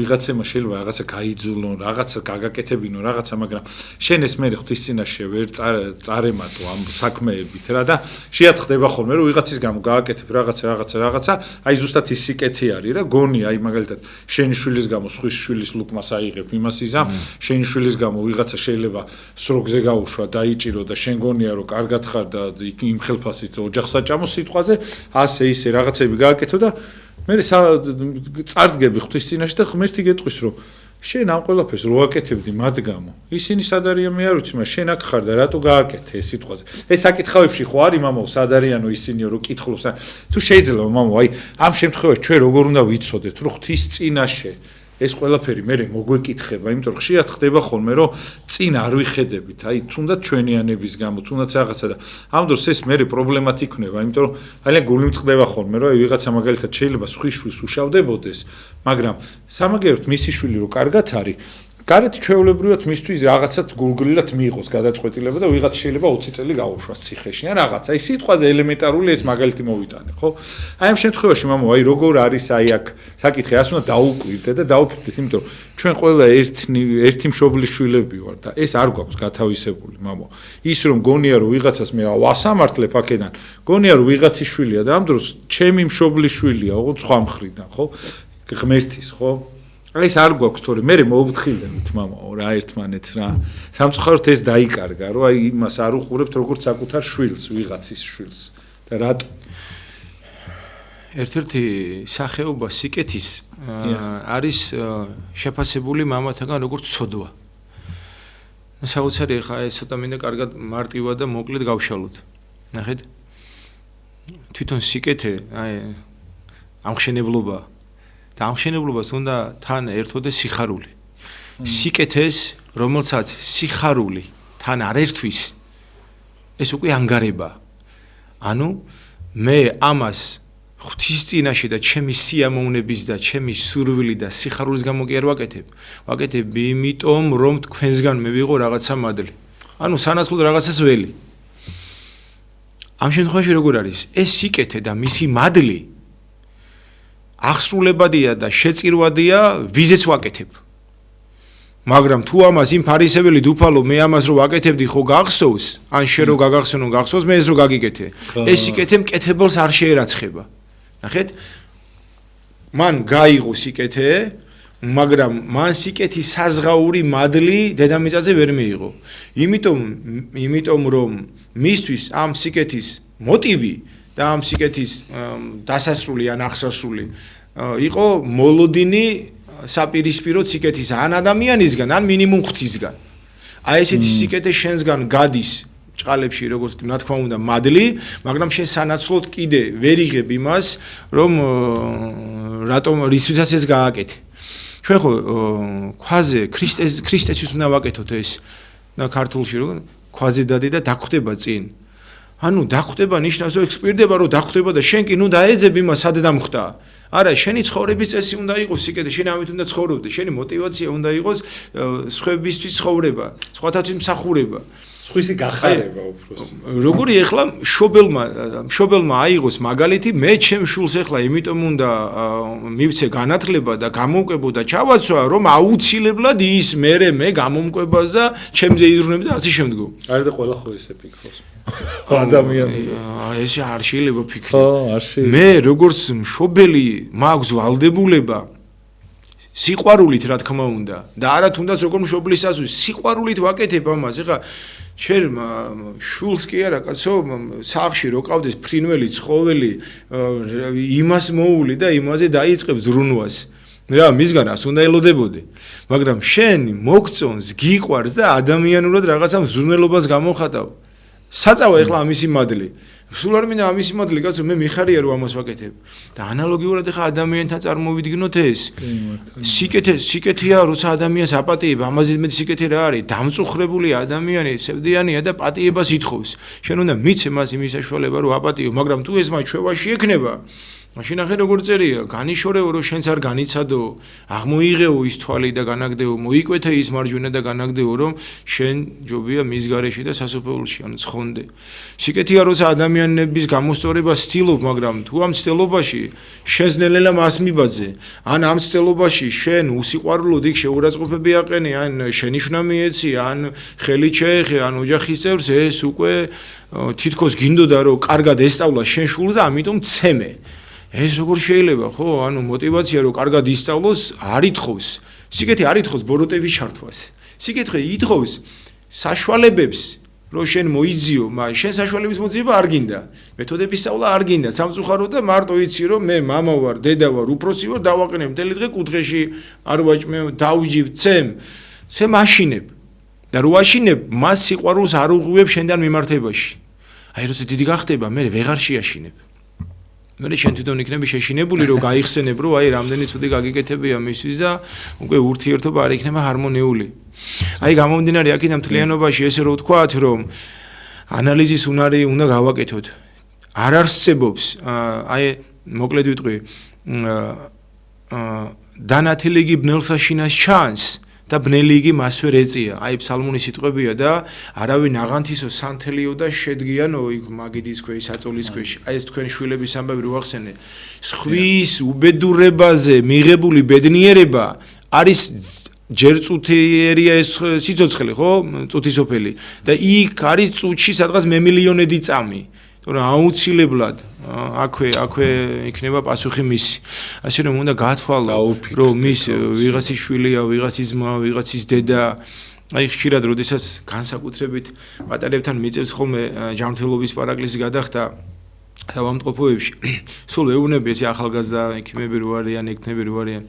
ვიღაცემა შეიძლება რაღაცა გაიძულონ, რაღაცა გაგაკეთებინო, რაღაცა, მაგრამ შენ ეს მე ღვთის წინაშე ვერ წარემატო ამ საქმეებით რა და შეიძლება ხდება ხოლმე, რომ ვიღაცის გამო გააკეთებ რაღაცა, აი ზუსტად ის სიკეთე არის რა გონი აი მაგალითად შენი შვილის გამო სხვის შვილის ლუკმას აიღებ იმას იზამ შენი შვილის გამო ვიღაცა შეიძლება სროგზე გაუშვა დაიჭირო და შენ გონია რომ კარგად ხარ და იმ ხელფასით ოჯახს აჭამო სიტყვაზე ასე ისე რაღაცები გააკეთო და მე წარდგები ღვთის წინაშე და ღმერთი გეტყვის რომ შენ ამ ყველაფერს რო აკეთებდი მათ გამო ისინი სად არიან მე არ ვიცი მაგრამ შენ აქ ხარ და რატო გააკეთე ეს სიტყვაზე ეს საკითხავებში ხო არის მამაო სად არიანო ისინიო რო კითხულობს თუ შეიძლება მამაო აი ამ შემთხვევაში ჩვენ როგორ უნდა ვიცოდეთ რომ ღვთის წინაშე ეს ყველაფერი მე მოგვეკითხება იმიტომ რომ ხშირად ხდება ხოლმე რომ წინ არ ვიხედებით აი თუნდაც ჩვენიანების გამო თუნდაც რაღაცა და ამ დროს ეს მე პრობლემათ იქნება იმიტომ რომ ძალიან გული მწყდება ხოლმე რომ აი ვიღაცა მაგალითად შეიძლება სხვის შვილს უშავდებოდეს მაგრამ სამაგეროთ მისი შვილი რო კარგად არის გარეთ ჩვეულებრივად მისთვის რაღაცად გულგრილად მიიღოს გადაწყვეტილება და ვიღაც შეიძლება 20 წელი გაუშვას ციხეში ან რაღაცა. ის სიტყვაზე ელემენტარული ეს მაგალითი მოვიტანე, ხო? აი ამ შემთხვევაში მამო, აი როგორ არის აი აქ საკითხი, ას უნდა დაუკვირდე და დაუფიქრდეთ, იმიტომ რომ ჩვენ ყველა ერთი მშობლის შვილები ვარ და ეს არ გვაქვს გათავისებული, მამო. ის რომ გონია რომ ვიღაცას მე ვასამართლებ აქედან, გონია რომ ვიღაცის შვილია და ამ დროს ჩემი მშობლის შვილია, ოღონდ სხვა მხრიდან, ხო? ღმერთის, ხო? აი ეს არ გვაქვს თორე მე მოვფრთხილდებით მამაო რა ერთმანეთს რა სამწუხაროდ ეს დაიკარგა რომ აი იმას არ უყურებთ როგორც საკუთარ შვილს ვიღაცის შვილს და რატო ერთ-ერთი სახეობა სიკეთის არის შეფასებული მამათაგან როგორც ცოდვა საოცარი ხა ეს ცოტა მინდა კარგად მარტივად და მოკლედ გავშალოთ ნახეთ თვითონ სიკეთე აი ამხშენებლობა და ამხშენებლობას უნდა თან ერთოდეს სიხარული. სიკეთეს, რომელსაც სიხარული თან არ ერთვის, ეს უკვე ანგარება. ანუ მე ამას ღვთის წინაშე და ჩემი სიამოვნების და ჩემი სურვილი და სიხარულის გამო კი არ ვაკეთებ. ვაკეთებ იმიტომ, რომ თქვენსგან მე ვიღო რაღაცა მადლი. ანუ სანაცვლოდ რაღაცას ველი. ამ შემთხვევაში როგორ არის? ეს სიკეთე და მისი მადლი აღსრულებადია და შეწირვადია ვიზეც ვაკეთებ. მაგრამ თუ ამას იმ ფარისეველი დუფალო მე ამას რო ვაკეთებდი ხო გახსოვს, ან შე რო გაგახსენო გახსოვს მე ეს რო გაგიკეთე. ეს სიკეთე მკეთებელს არ შეერაცხება. ნახეთ? მან გაიღო სიკეთე, მაგრამ მან სიკეთის საზღაური მადლი დედამიწაზე ვერ მიიღო. იმიტომ რომ მისთვის ამ სიკეთის მოტივი და ამ სიკეთის დასასრული ან აღსასრული იყო მოლოდინი საპირისპირო სიკეთის ან ადამიანისგან ან მინიმუმ ღვთისგან. აი ესეთი სიკეთე შენსგან გადის ჭყალებში როგორც რა თქმა უნდა მადლი, მაგრამ შენ სანაცვლოდ კიდე ვერ იღებ იმას, რომ რატომ რისთვისაც ეს გააკეთე. ჩვენ ხო ქვაზე ქრისტესთვის უნდა ვაკეთოთ ეს და ქართულში რომ ქვაზე დადი და დაგხვდება წინ. ანუ დაგხვდება ნიშნავს რომ ექსპირდება რომ დაგხვდება და შენ კი ნუ დაეძებ იმას სად დამხვდა. არა, შენი ცხოვრების წესი უნდა იყოს სიკეთე, შენ ამით უნდა ცხოვრობდე, შენი мотиваცია უნდა იყოს სხვებისთვის ცხოვრება, სხვათათვის მსახურება. სხვისი გახარება უფროს. როგორი ეხლა მშობელმა აიღოს მაგალითი, მე ჩემ შულს ეხლა იმიტომ უნდა მივცე განათლება და გამომკვებო და ჩავაცვა, რომ აუცილებლად ის მე გამომკვებას და ჩემზე იზრუნებ და ასე შემდგომ. არა და ყველა ხო ესე ფიქრობს. ადამიანი. ეს არ შეიძლება ფიქრი. ხო, არ შეიძლება. მე როგორც მშობელი მაქვს ვალდებულება სიყვარულით რა თქმა უნდა და არა თუნდაც როგორ მშობლის ასვი სიყვარულით ვაკეთებ ამას. ეხლა შენ შულს კი არა კაცო სახლში რო ყავდეს ფრინველი ცხოველი იმას მოული და იმაზე დაიწყებ ზრუნვას რა მისგან ას უნდა ელოდებოდე მაგრამ შენ მოგწონს გიყვარს და ადამიანურად რაღაცა მზრუნველობას გამოხატავ საწავა ეხლა ამისი მადლი სულ არ მინდა ამისი მადლი კაცო მე მიხარია რომ ამას ვაკეთებ და ანალოგიურად ეხლა ადამიანთან წარმოვიდგინოთ ეს სიკეთეა როცა ადამიანს აპატიებ ამაზე მეტი სიკეთე რა არის დამწუხრებული ადამიანი სევდიანია და პატიებას ითხოვს შენ უნდა მიცე მას იმის საშუალება რომ აპატიო მაგრამ თუ ეს მას ჩვევაში ექნება მაშინ ახლა როგორ წერია განიშორეო რომ შენც არ განიცადო აღმოიღეო ის თვალი და განაგდეო მოიკვეთე ის მარჯვენა და განაგდეო რომ შენ ჯობია მის გარეში და სასופეულში ანუ ცხონდე სიკეთეა როცა ადამიანების გამოსწორება ცდილობ მაგრამ თუ ამ ცდილობაში შენს ნელ-ნელა მას მიბაძე ან ამ ცდილობაში შენ უსიყვარულოდ იქ შეურაცხყოფები აყენე ან შენიშვნა მიეცი ან ხელით შეეხე ან ოჯახის წევრს ეს უკვე თითქოს გინდოდა რომ კარგად ესწავლა შენ შულს და ამიტომ ცემე ეს როგორ შეიძლება ხო ანუ мотиваცია რომ კარგად ისწავლოს არ ითხოვს სიკეთე არ ითხოვს ბოროტების ჩართვას სიკეთე ითხოვს საშუალებებს რომ შენ მოიძიო მაგრამ შენ საშუალების მოძიება არ გინდა მეთოდების სწავლა არ გინდა სამწუხაროდ და მარტო იცი რომ მე მამა ვარ დედა ვარ უფროსი ვარ დავაყენე მთელი დღე კუთხეში არ ვაჭმე დავჯივ ცე მაშინებ და რო აშინებ მას სიყვარულს არ უღვივებ შენთან მიმართებაში აი როცა დიდი გახდება მე ვეღარ შეაშინებ მე შენ თვითონ იქნები შეშინებული რომ გაიხსენებ რომ აი რამდენი ცუდი გაგიკეთებია მისთვის და უკვე ურთიერთობა არ იქნება ჰარმონიული აი გამომდინარე აქედან მთლიანობაში ესე რომ ვთქვათ რომ ანალიზის უნარი უნდა გავაკეთოთ არ არსებობს აი მოკლედ ვიტყვი დანათლიგი ბნელსა შინას ჩანს და ბნელი იგი მასვე რეწია აი ფსალმუნის სიტყვებია და არავინ აღანთისო სანთელიო და შედგიანო იქ მაგიდის ქვეშ საწოლის ქვეშ აი ეს თქვენ შვილების ამბავი რო ახსენე ხვის უბედურებაზე მიღებული ბედნიერება არის ჯერ წუთიერია ეს სიცოცხლე ხო წუთისოფელი და იქ არის წუთში სადღაც მემილიონედი წამი თორემ აუცილებლად აქვე იქნება პასუხი მისი ასე რომ უნდა გათვალო რომ მის ვიღაცის შვილია ვიღაცის ძმა ვიღაცის დედა აი ხშირად როდესაც განსაკუთრებით პატარებთან მიწევს ხოლმე ჯანმრთელობის პარაკლისი გადახდა საავადმყოფოებში სულ ეუბნები ეს ახალგაზრდა ექიმები რო არიან ექნები რო არიან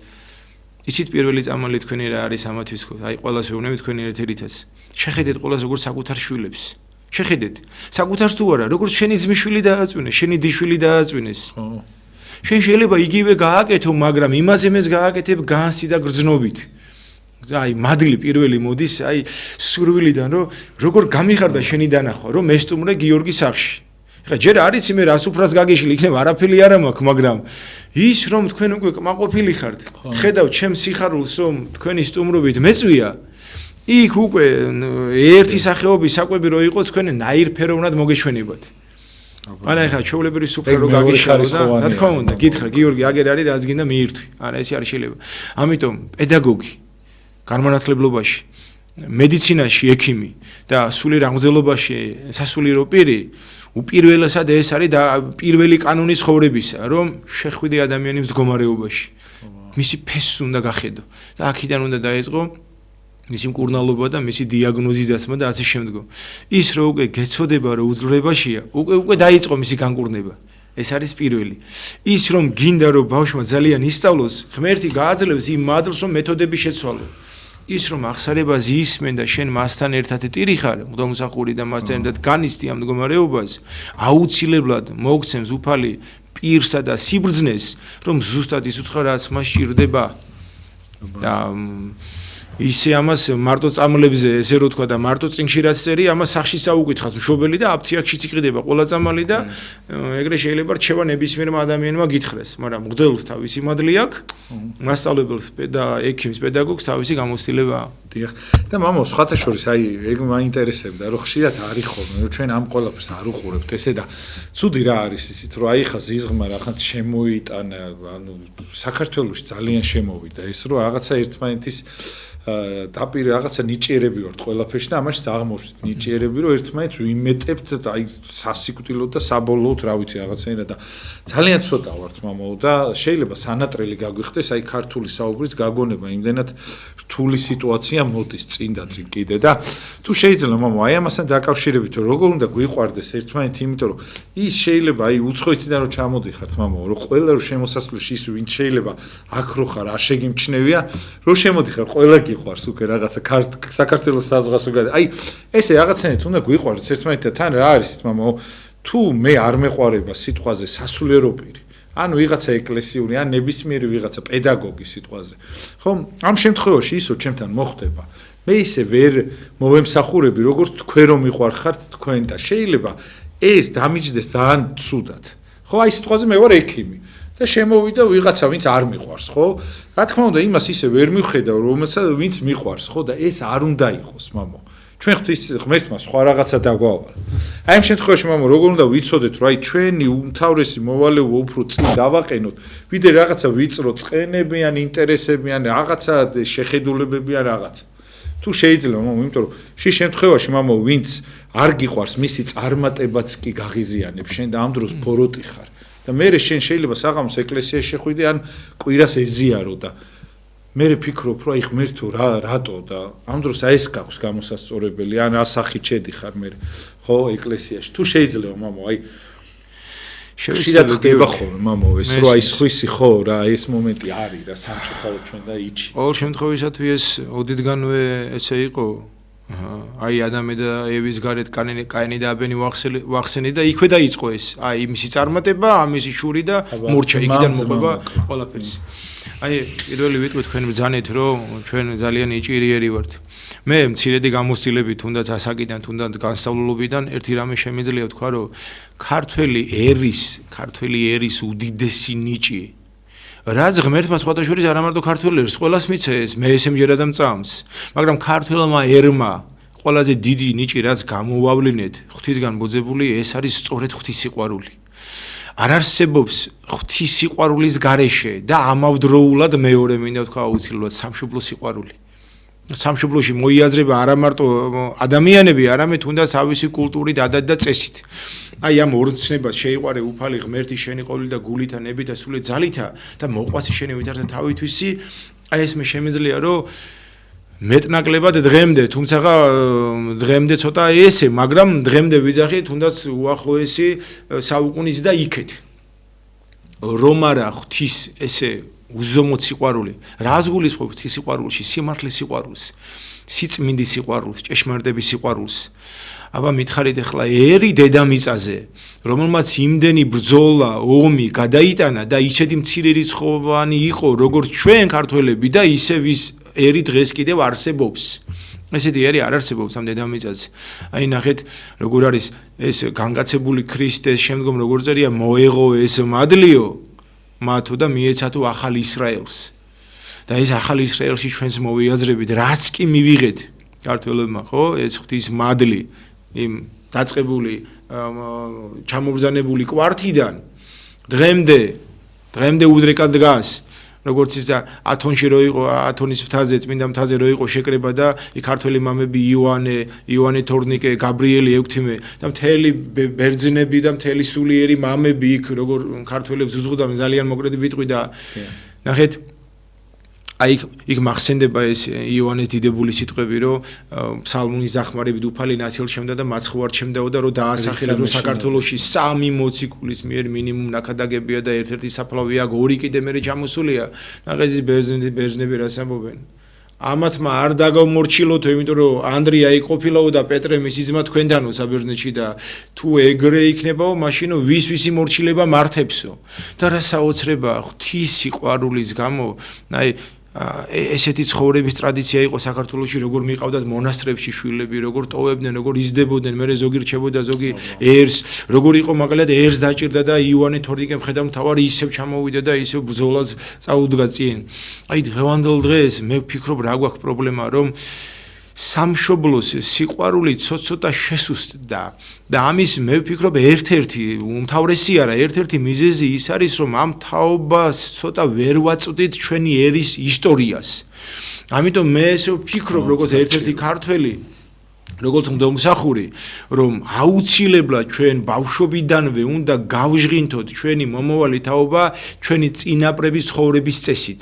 ისიც პირველი წამალი თქვენი რა არის ამათვის აი ყველას ეუბნები თქვენი ერთ-ერთიც შეხედეთ ყველას როგორ საკუთარ შვილებს შეხედეთ საკუთარს თუ არა როგორც შენი ძმისშვილი დააწვინეს შენი დიშვილი დააწვინეს შენ შეიძლება იგივე გააკეთო მაგრამ იმაზე მეს გააკეთებ განსი და გრძნობით აი მადლი პირველი მოდის აი სურვილიდან რომ როგორ გამიხარდა შენი დანახვა რომ მესტუმრე გიორგის სახლში ხა ჯერ არიცი მე რას უფრას გაგეშილი იქნება არაფერი არ მაქვს მაგრამ ის რომ თქვენ უკვე კმაყოფილი ხართ ხედავ ჩემს სიხარულს რომ თქვენი სტუმრობით მეწვია იქ უკვე ერთი სახეობის საკვები რო იყო თქვენ ნაირფეროვნად მოგეშვენებათ. არა ეხლა ჩვეულებრივი სუფრა რო გაგიშალო და რა თქმა უნდა გითხრა გიორგი აგერ არის რაც გინდა მიირთვი. არა ეს არ შეიძლება. ამიტომ პედაგოგი განმანათლებლობაში მედიცინაში ექიმი და სულიერ აღმზელობაში სასულიერო პირი უპირველესად ეს არის და პირველი კანონი ცხოვრებისა რომ შეხვიდე ადამიანის მდგომარეობაში მისი ფესს უნდა გახედო და აქედან უნდა დაიწყო მისი მკურნალობა და მისი დიაგნოზის დასმა და ასე შემდგომ. ის რო უკვე გეცოდება რომ უძლურებაშია, უკვე დაიწყო მისი განკურნება. ეს არის პირველი. ის რომ გინდა რომ ბავშვმა ძალიან ისწავლოს, ღმერთი გააძლევს იმ მადლს რომ მეთოდები შეცვალო. ის რომ აღსარებას ისმენ და შენ მასთან ერთად ტირი ხარ, მღვდელმსახური და მასთან ერთად განიცდი ამ მდგომარეობას, აუცილებლად მოგცემს უფალი პირსა და სიბრძნეს, რომ ზუსტად ის უთხრა რაც მას სჭირდება. და ისე ამას მარტო წამლებზე ესე რო თქვა და მარტო წინში რაც წერი ამას სახში საუკითხავს მშობელი და აფთიაქშიც იყრდება ყველა წამალი და ეგრე შეიძლება რჩება ნებისმიერმა ადამიანმა გითხრეს მაგრამ მღვდელს თავისი მადლი აქვს მასწავლებელს და ექიმს პედაგოგს თავისი გამოცდილება დიახ და მამო სხვათა შორის აი ეგ მაინტერესებდა რომ ხშირად არის ხოლმე რომ ჩვენ ამ ყველაფერს არ უყურებთ ესე და ცუდი რა არის ისიც რომ აი ხა ზიზღმა რახან შემოიტანა ანუ საქართველოში ძალიან შემოვიდა ეს რომ რაღაცა ერთმანეთის დაპირე რაღაცა ნიჭიერები ვართ ყველაფერში და ამაში აღმოჩნდით ნიჭიერები რომ ერთმანეთს ვიმეტებთ აი სასიკვდილოდ და საბოლოოდ რა ვიცი რაღაცაირად და ძალიან ცოტა ვართ მამო და შეიძლება სანატრელი გაგვიხდეს აი ქართული საუბრის გაგონება იმდენად რთული სიტუაცია მოდის წინ და წინ კიდე და თუ შეიძლება მამო აი ამასთან დაკავშირებით რომ როგორ უნდა გვიყვარდეს ერთმანეთი იმიტომ რომ ის შეიძლება აი უცხოეთიდან რომ ჩამოდიხართ მამო რომ ყველა რომ შემოსასვლელში ის ვინ შეიძლება აქ რო ხარ არ შეგიმჩნევია რომ შემოდიხარ ყველა გიყვარს უკვე რაღაცა საქართველოს საზღვარს უკვე აი ესე რაღაცნაირად უნდა გვიყვარდეს ერთმანეთთან თან რა არის მამო თუ მე არ მეყვარება სიტყვაზე სასულიერო პირი ანუ ვიღაცა ეკლესიური ან ნებისმიერი ვიღაცა პედაგოგი სიტყვაზე ხო ამ შემთხვევაში ისო ჩემთან მოხდება მე ისე ვერ მოვემსახურები როგორც თქვენ რომ მიყვარხართ თქვენ და შეიძლება ეს დამიჯდეს ძალიან ცუდად ხო აი სიტყვაზე მე ვარ ექიმი და შემოვიდა ვიღაცა ვინც არ მიყვარს ხო რა თქმა უნდა იმას ისე ვერ მივხედავ რომელსაც ვინც მიყვარს ხო და ეს არ უნდა იყოს მამო ჩვენ ღმერთმა სხვა რაღაცა დაგვავალ აი ამ შემთხვევაში მამო როგორ უნდა ვიცოდეთ რომ აი ჩვენი უმთავრესი მოვალეობა უფრო წინ დავაყენოთ ვიდრე რაღაცა ვიწრო წყენები ან ინტერესები ან რაღაცა შეხედულებები ან რაღაცა თუ შეიძლება მამო იმიტომ რომ შენ შემთხვევაში მამო ვინც არ გიყვარს მისი წარმატებაც კი გაღიზიანებს შენ და ამ დროს ბოროტი ხარ და მე შენ შეიძლება საღამოს ეკლესიაში შეხვიდე ან კვირას ეზიარო და მე ფიქრობ რომ აი ღმერთო რატო და ამ დროს აი ეს გაქვს გამოსასწორებელი ან ასახით შედიხარ მე ხო ეკლესიაში თუ შეიძლება მამო აი შეიძლება ხდება ხოლმე მამო ეს რომ აი სხვისი ხო რა ეს მომენტი არის რა სამწუხარო ჩვენ და იჩი ყოველ შემთხვევაში ეს ოდითგანვე ესე იყო აი ადამე და ევის გარეთ კაინი და აბენი ვახსენი და იქვე დაიწყო ეს აი მისი წარმატება ამისი შური და მურჩა იქიდან მოყვება ყველაფერს აი პირველი ვიტყვი თქვენ ბრძანეთ რომ ჩვენ ძალიან იჭირიერი ვართ მე მცირედი გამოცდილებით თუნდაც ასაკიდან თუნდაც განსწავლულობიდან ერთი რამე შემიძლია თქვა რომ ქართველი ერის უდიდესი ნიჭი რაც ღმერთმა სხვადასხვა არა მარტო ქართველ ერს ყველას მიცეს მე ესემჯერა და მწამს მაგრამ ქართველმა ერმა ყველაზე დიდი ნიჭი რაც გამოვავლინეთ ღვთისგან მოძებული ეს არის სწორედ ღვთის სიყვარული არ არსებობს ღვთის სიყვარულის გარეშე და ამავდროულად მეორე მინდა თქვა აუცილებლად სამშობლო სიყვარული სამშობლოში მოიაზრება არა მარტო ადამიანები არამედ თუნდაც თავისი კულტურით ადათ და წესით აი ამ ორცნებას შეიყვარე უფალი ღმერთი შენი ყოვლი და გულითა ნებითა სული ძალითა და მოყვასი შენი ვითარცა თავითვისი აი ეს მე შემიძლია რომ მეტნაკლებად დღემდე თუმცა დღემდე ცოტა ესე მაგრამ დღემდე ვიძახი თუნდაც უახლოესი საუკუნის და იქეთ რომ არა ღვთის ესე უზომო სიყვარული რას გულისხმობ ღვთის სიყვარულში სიმართლის სიყვარულს სიწმინდის სიყვარულს ჭეშმარიტების სიყვარულს აბა მითხარით ახლა ერი დედამიწაზე რომელმაც იმდენი ბრძოლა ომი გადაიტანა და ისეთი მცირე რიცხოვანი იყო როგორც ჩვენ ქართველები და ისე ვის ერი დღეს კიდევ არსებობს ესეთი ერი არ არსებობს ამ დედამიწაზე აი ნახეთ როგორ არის ეს განგაცებული ქრისტეს შემდგომ როგორ წერია მოეღო ეს მადლიო მათო და მიეცათო ახალ ისრაელს და ეს ახალ ისრაელში ჩვენს მოვიაზრებით რაც კი მივიღეთ ქართველებმა ხო ეს ღვთის მადლი იმ დაწყებული ჩამობრძანებული კვართიდან დღემდე უდრეკად დგას როგორც ის და ათონში რო იყო ათონის მთაზე წმინდა მთაზე რო იყო შეკრება და იქ ქართველი მამები ივანე თორნიკე გაბრიელი ექვთიმე და მთელი ბერძნები და მთელი სულიერი მამები იქ როგორ ქართველებს უზღუდავენ ძალიან მოკლედ ვიტყვი და ნახეთ იქ მახსენდება ეს იოანეს დიდებულის სიტყვები, რომ ფსალმუნის დახმარებით უფალი ნათელშემდა და მაცხოვარჩემდაო და რომ დაასახელა რომ საქართველოში 3 მოციქულის მიერ მინიმუმ ნაკადაგებია და ერთ-ერთი საფლავია, 2 კიდე მერე ჩამოსულია. ნაღეზის ბერძნები რას ამბობენ? ამათმა არ დაგამორჩილოთო, იმიტომ რომ ანდრია იყოფილაო და პეტრე მისი ძმა თქვენთანო საბერძნეთში და თუ ეგრე იქნებაო, მაშინო ვისი მორჩილება მართებსო. და რა საოცრება ღვთის სიყვარულის გამო, ესეთი ცხოვრების ტრადიცია იყო საქართველოში, როგორ მიყავდათ მონასტრებში შვილები, როგორ ტოვებდნენ, როგორ იზრდებოდნენ, მერე ზოგი რჩებოდა, ზოგი ერს, როგორ იყო მაგალითად ერს დაჭირდა და იოანე თორნიკე მხედართმთავარი ისევ ჩამოვიდა და ისევ ბრძოლას წაუდგა წინ. დღევანდელ დღეს მე ვფიქრობ, რა გვაქვს პრობლემა, რომ სამშობლოს სიყვარული ცოტა შესუსტდა და ამის მე ვფიქრობ ერთ-ერთი უმთავრესი არა, ერთ-ერთი მიზეზი ის არის, რომ ამ თაობას ცოტა ვერ ვაწვდით ჩვენი ერის ისტორიას. ამიტომ მე ესე ვფიქრობ, როგორც ერთ-ერთი ქართველი, როგორც მდომსახური, რომ აუცილებლად ჩვენ ბავშვობიდანვე უნდა გავჟღინთოთ ჩვენი მომავალი თაობა ჩვენი წინაპრების ცხოვრების წესით.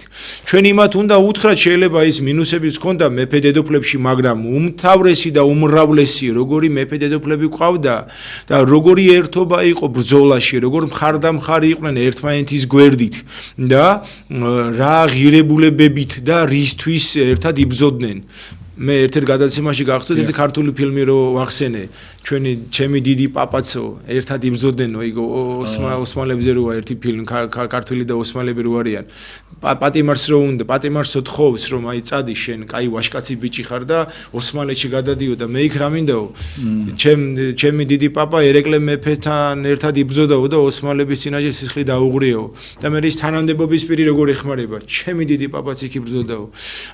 ჩვენ იმათ უნდა უთხრათ, შეიძლება ის მინუსებიც ჰქონდა მეფე დედოფლებში, მაგრამ უმთავრესი და უმრავლესი როგორი მეფე დედოფლები ყავდა და როგორი ერთობა იყო ბრძოლაში, როგორ მხარდამხარი იყვნენ ერთმანეთის გვერდით და რა ღირებულებებით და რისთვის ერთად იბრძოდნენ. მე ერთ-ერთ გადაცემაში გახსოვთ ქართული ფილმი რო ვახსენე, ჩემი დიდი პაპაცო ერთად იბრძოდნენ, ოსმალებზე როა ერთი ფილმი, ქართული და ოსმალები რო არიან. პატიმარს რო უნდა, პატიმარს თხოვს, რომ აი წადი შენ, კაი ვაშკაცი ბიჭი ხარ და ოსმალეთში გადადიო და მე იქ რა მინდაო? ჩემი დიდი პაპა ერეკლე მეფესთან ერთად იბრძოდაო და ოსმალების წინაშე სისხლი დაუღრიაო. და მე ის თანამდებობის პირი როგორ ეხმარება? ჩემი დიდი პაპაც იქ იბრძოდაო.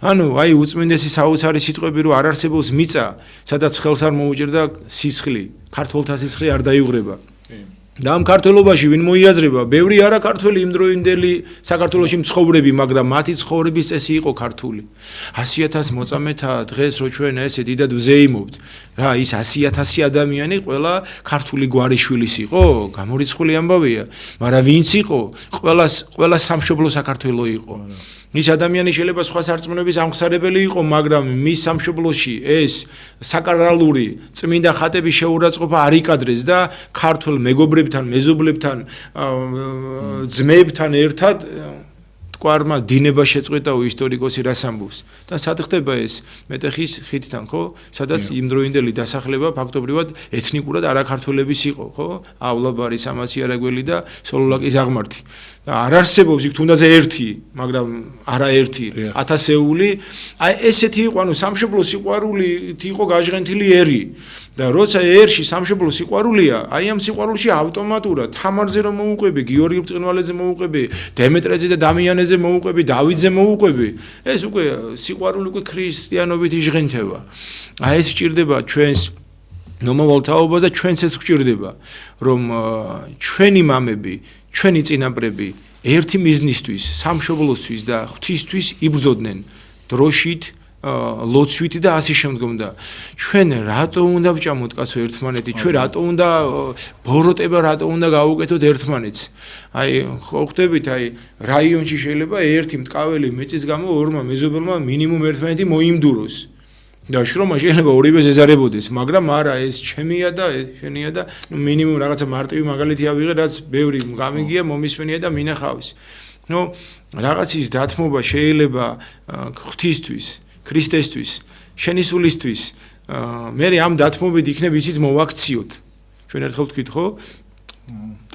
ანუ აი უწმინდესი საოცარი სიტყვები რომ არ არსებობს მიწა, სადაც ხელს არ მოუჭერდა სისხლი, ქართველთა სისხლი არ დაიუღრება. და ამ ქართველობაში ვინ მოიაზრება? ბევრი არა ქართველი იმდროინდელი საქართველოში მცხოვრები, მაგრამ მათი ცხოვრების წესი იყო ქართული. 100,000 მოწამეთა დღეს რო ჩვენ ესე დიდად ვზეიმობთ, რა ის 100,000 ადამიანი ყველა ქართული გვარიშვილის იყო? გამორიცხული ამბავია, მაგრამ ვინც იყო? ყველა სამშობლო საქართველო იყო. ის ადამიანი შეიძლება სხვა სარწმუნოების ამხსარებელი იყო, მაგრამ მის სამშობლოში ეს საკრალური წმინდა ხატების შეურაცხყოფა არ იკადრეს და ქართულ მეგობრებთან, მეზობლებთან, ძმებთან ერთად თკვარმა დინება შეწყვეტაო ისტორიკოსი რას ამბობს. და სად ხდება ეს? მეტეხის ხიდთან, ხო? სადაც იმდროინდელი დასახლება ფაქტობრივად ეთნიკურად არაქართველების იყო, ხო? ავლაბარი, სამასი არაგველი და სოლოლაკის აღმართი. და არ არსებობს იქ თუნდაც ერთი, მაგრამ არა ერთი, 1000-ეული. აი ესეთი იყო, ანუ სამშობლო სიყვარული იყო გაჟღენთილი ერი. და როცა ერში სამშობლო სიყვარულია, აი ამ სიყვარულში ავტომატურად თამარზე რომ მოუყვები, გიორგი ბრწყინვალეზე მოუყვები, დემეტრეზე და დამიანეზე მოუყვები, დავითზე მოუყვები, ეს უკვე სიყვარული უკვე ქრისტიანობით იჟღენთება. აი ეს სჭირდება ჩვენს მომავალ თაობას და ჩვენც ეს გვჭირდება, რომ ჩვენი მამები, ჩვენი წინაპრები ერთი მიზნისთვის, სამშობლოსთვის და ღვთისთვის იბრძოდნენ დროშით, ლოცვით და ასე შემდგომ და ჩვენ რატო უნდა ვჭამოთ კაცო ერთმანეთი, ჩვენ რატო უნდა ბოროტება, რატო უნდა გავუკეთოთ ერთმანეთს? აი ხო ხვდებით, აი რაიონში შეიძლება ერთი მტკაველი მიწის გამო ორმა მეზობელმა მინიმუმ ერთმანეთი მოიმდუროს. და შრომა შეიძლება ორივე ზეზარებოდეს, მაგრამ არა ეს ჩემია და შენია და მინიმუმ რაღაცა მარტივი მაგალითი ავიღე, რაც ბევრი გამიგია, მომისმენია და მინახავს. ნუ რაღაცის დათმობა შეიძლება ღვთისთვის, ქრისტესთვის, შენისულისთვის, მე ამ დათმობით იქნებ ისიც მოვაქციოთ. ჩვენ ერთხელ ვთქვით, ხო?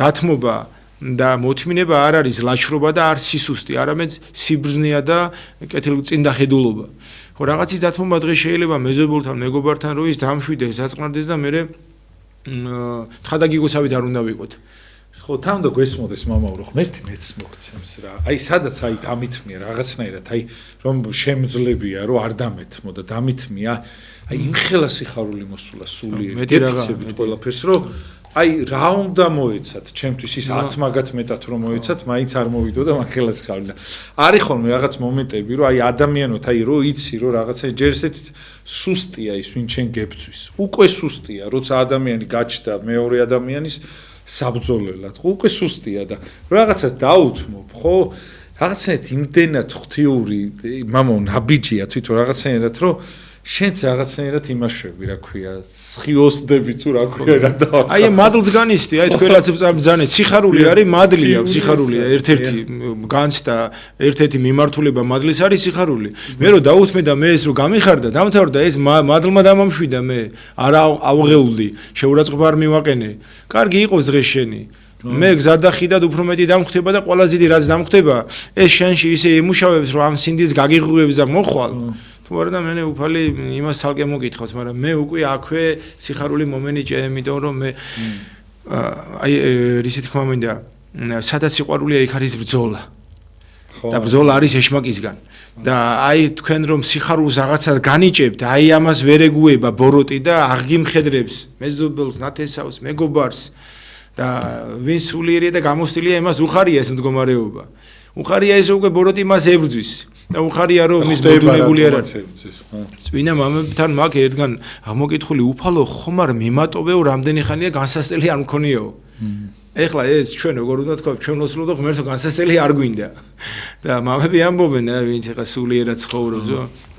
დათმობა და მოთმინება არ არის ლაშრობა და არ სისუსტე, არამედ სიბრძნეა და კეთილწინდახედულობა. ხო, რაღაცის დათმობა დღეს შეიძლება მეზობელთან, მეგობართან რო ის დამშვიდეს, საწყნარდეს და მე თხადაგიგოსავით არ უნდა ვიყოთ. ხო, თან და გვესმოდეს მამაო, რომ ღმერთი მეც მოგცემს რა. აი სადაც აი დამithმია რაღაცნაირად, აი რომ შემძლებია, რომ არ დამეთმო და დამithმია, აი იმხელა სიხარული მოსულა სული ეფიცებით ყველაფერს, რომ აი რა უნდა მოეცათ, ჩემთვის ის 10 მაგათ მეტად რომ მოეცათ, მაინც არ მოვიდო და მახელა სიხარული და არის ხოლმე რაღაც მომენტები, რომ აი ადამიანოთ, აი რო იცი, რომ რაღაცა ჯერ ესეც სუსტია ის, ვინ ჩვენ გებცვის. უკვე სუსტია, როცა ადამიანი გაჩნდა მეორე ადამიანის საბრძოლველად, უკვე სუსტია და რაღაცას დაუთმობ, ხო? რაღაცნაირად იმდენად ღვთიური მამო ნაბიჯია თვითონ რაღაცნაირად რომ შენც რაღაცნაირად იმაშვები რა ქვია სხიოსდები თუ რა ქვია რა და აი მადლს განიცდი აი თქვენ რაც ბრძანეთ სიხარული არის მადლია სიხარულია ერთ-ერთი განცდა ერთ-ერთი მიმართულება მადლის არის სიხარული მე რომ დაუთმე და მე ეს რომ გამიხარდა დამთავრდა ეს მადლმა დამამშვიდა მე არ ავღეულდი შეურაცხყოფა არ მივაყენე კარგი იყოს დღეს შენი მე გზად და ხიდად უფრო მეტი დამხვდება და ყველაზე დიდი რაც დამხვდება ეს შენში ისე იმუშავებს რომ ამ სინდის გაგიღუებს და მოხვალ თუ არა და მე უფალი იმას ცალკე მოგითხავს მაგრამ მე უკვე აქვე სიხარული მომენიჭე იმიტომ რომ მე აი რისი თქმა მინდა სადაც სიყვარულია იქ არის ბრძოლა და ბრძოლა არის ეშმაკისგან და აი თქვენ რომ სიხარულს რაღაცა განიჭებთ აი ამას ვერ ეგუება ბოროტი და აღგიმხედრებს მეზობელს ნათესავს მეგობარს და ვინ სულიერია და გამოსტილია იმას უხარია ეს მდგომარეობა უხარია ეს უკვე ბოროტი მას ებრძვის და უხარია რომ ის მოდუნებული არ არის წვინა მამებთან მაგ ერთგან აღმოკითხული უფალო ხომ არ მიმატობეო რამდენი ხანია განსასწრელი არ მქონიაო ეხლა ეს ჩვენ როგორ უნდა თქვა ჩვენ ოსლოდო ღმერთო განსასწრელი არ გვინდა და მამები ამბობენ ვინც ეხლა სულიერად ცხოვრობს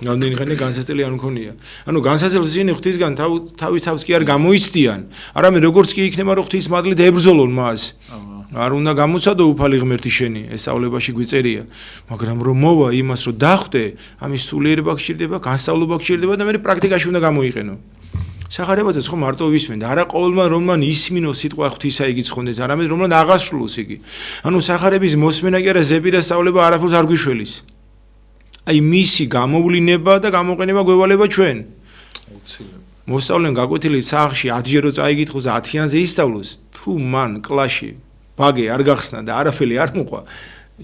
რამდენი ხანია განსასწრელი არ მქონია ანუ განსასწრელს ისინი ღვთისგან თავის თავს კი არ გამოიცდიან არამედ როგორც კი იქნება რომ ღვთის მადლით ებრძოლონ მას არ უნდა გამოცადო უფალი ღმერთი შენი ეს სწავლებაში გვიწერია მაგრამ რომ მოვა იმას რომ დახვდე ამის სულიერება გჭირდება განსწავლება გჭირდება და მე პრაქტიკაში უნდა გამოიყენო სახარებაძეც ხო მარტო ვისმენ და არა ყოველმა რომან ისმინოს სიტყვა ღვთისა იგი ცხონდეს არამედ რომან აღასრულოს იგი ანუ სახარების მოსმენა კი არა ზეპირა სწავლება არაფერს არ გვიშველის აი მისი გამოვლინება და გამოყენება გვევალება ჩვენ მოსწავლემ გაკვეთილი სახში 10-ჯერ რო წაიგითხოს 10-იანზე ისწავლოს თუ მან კლასში ბაგე არ გახსნა და არაფერი არ მოყვა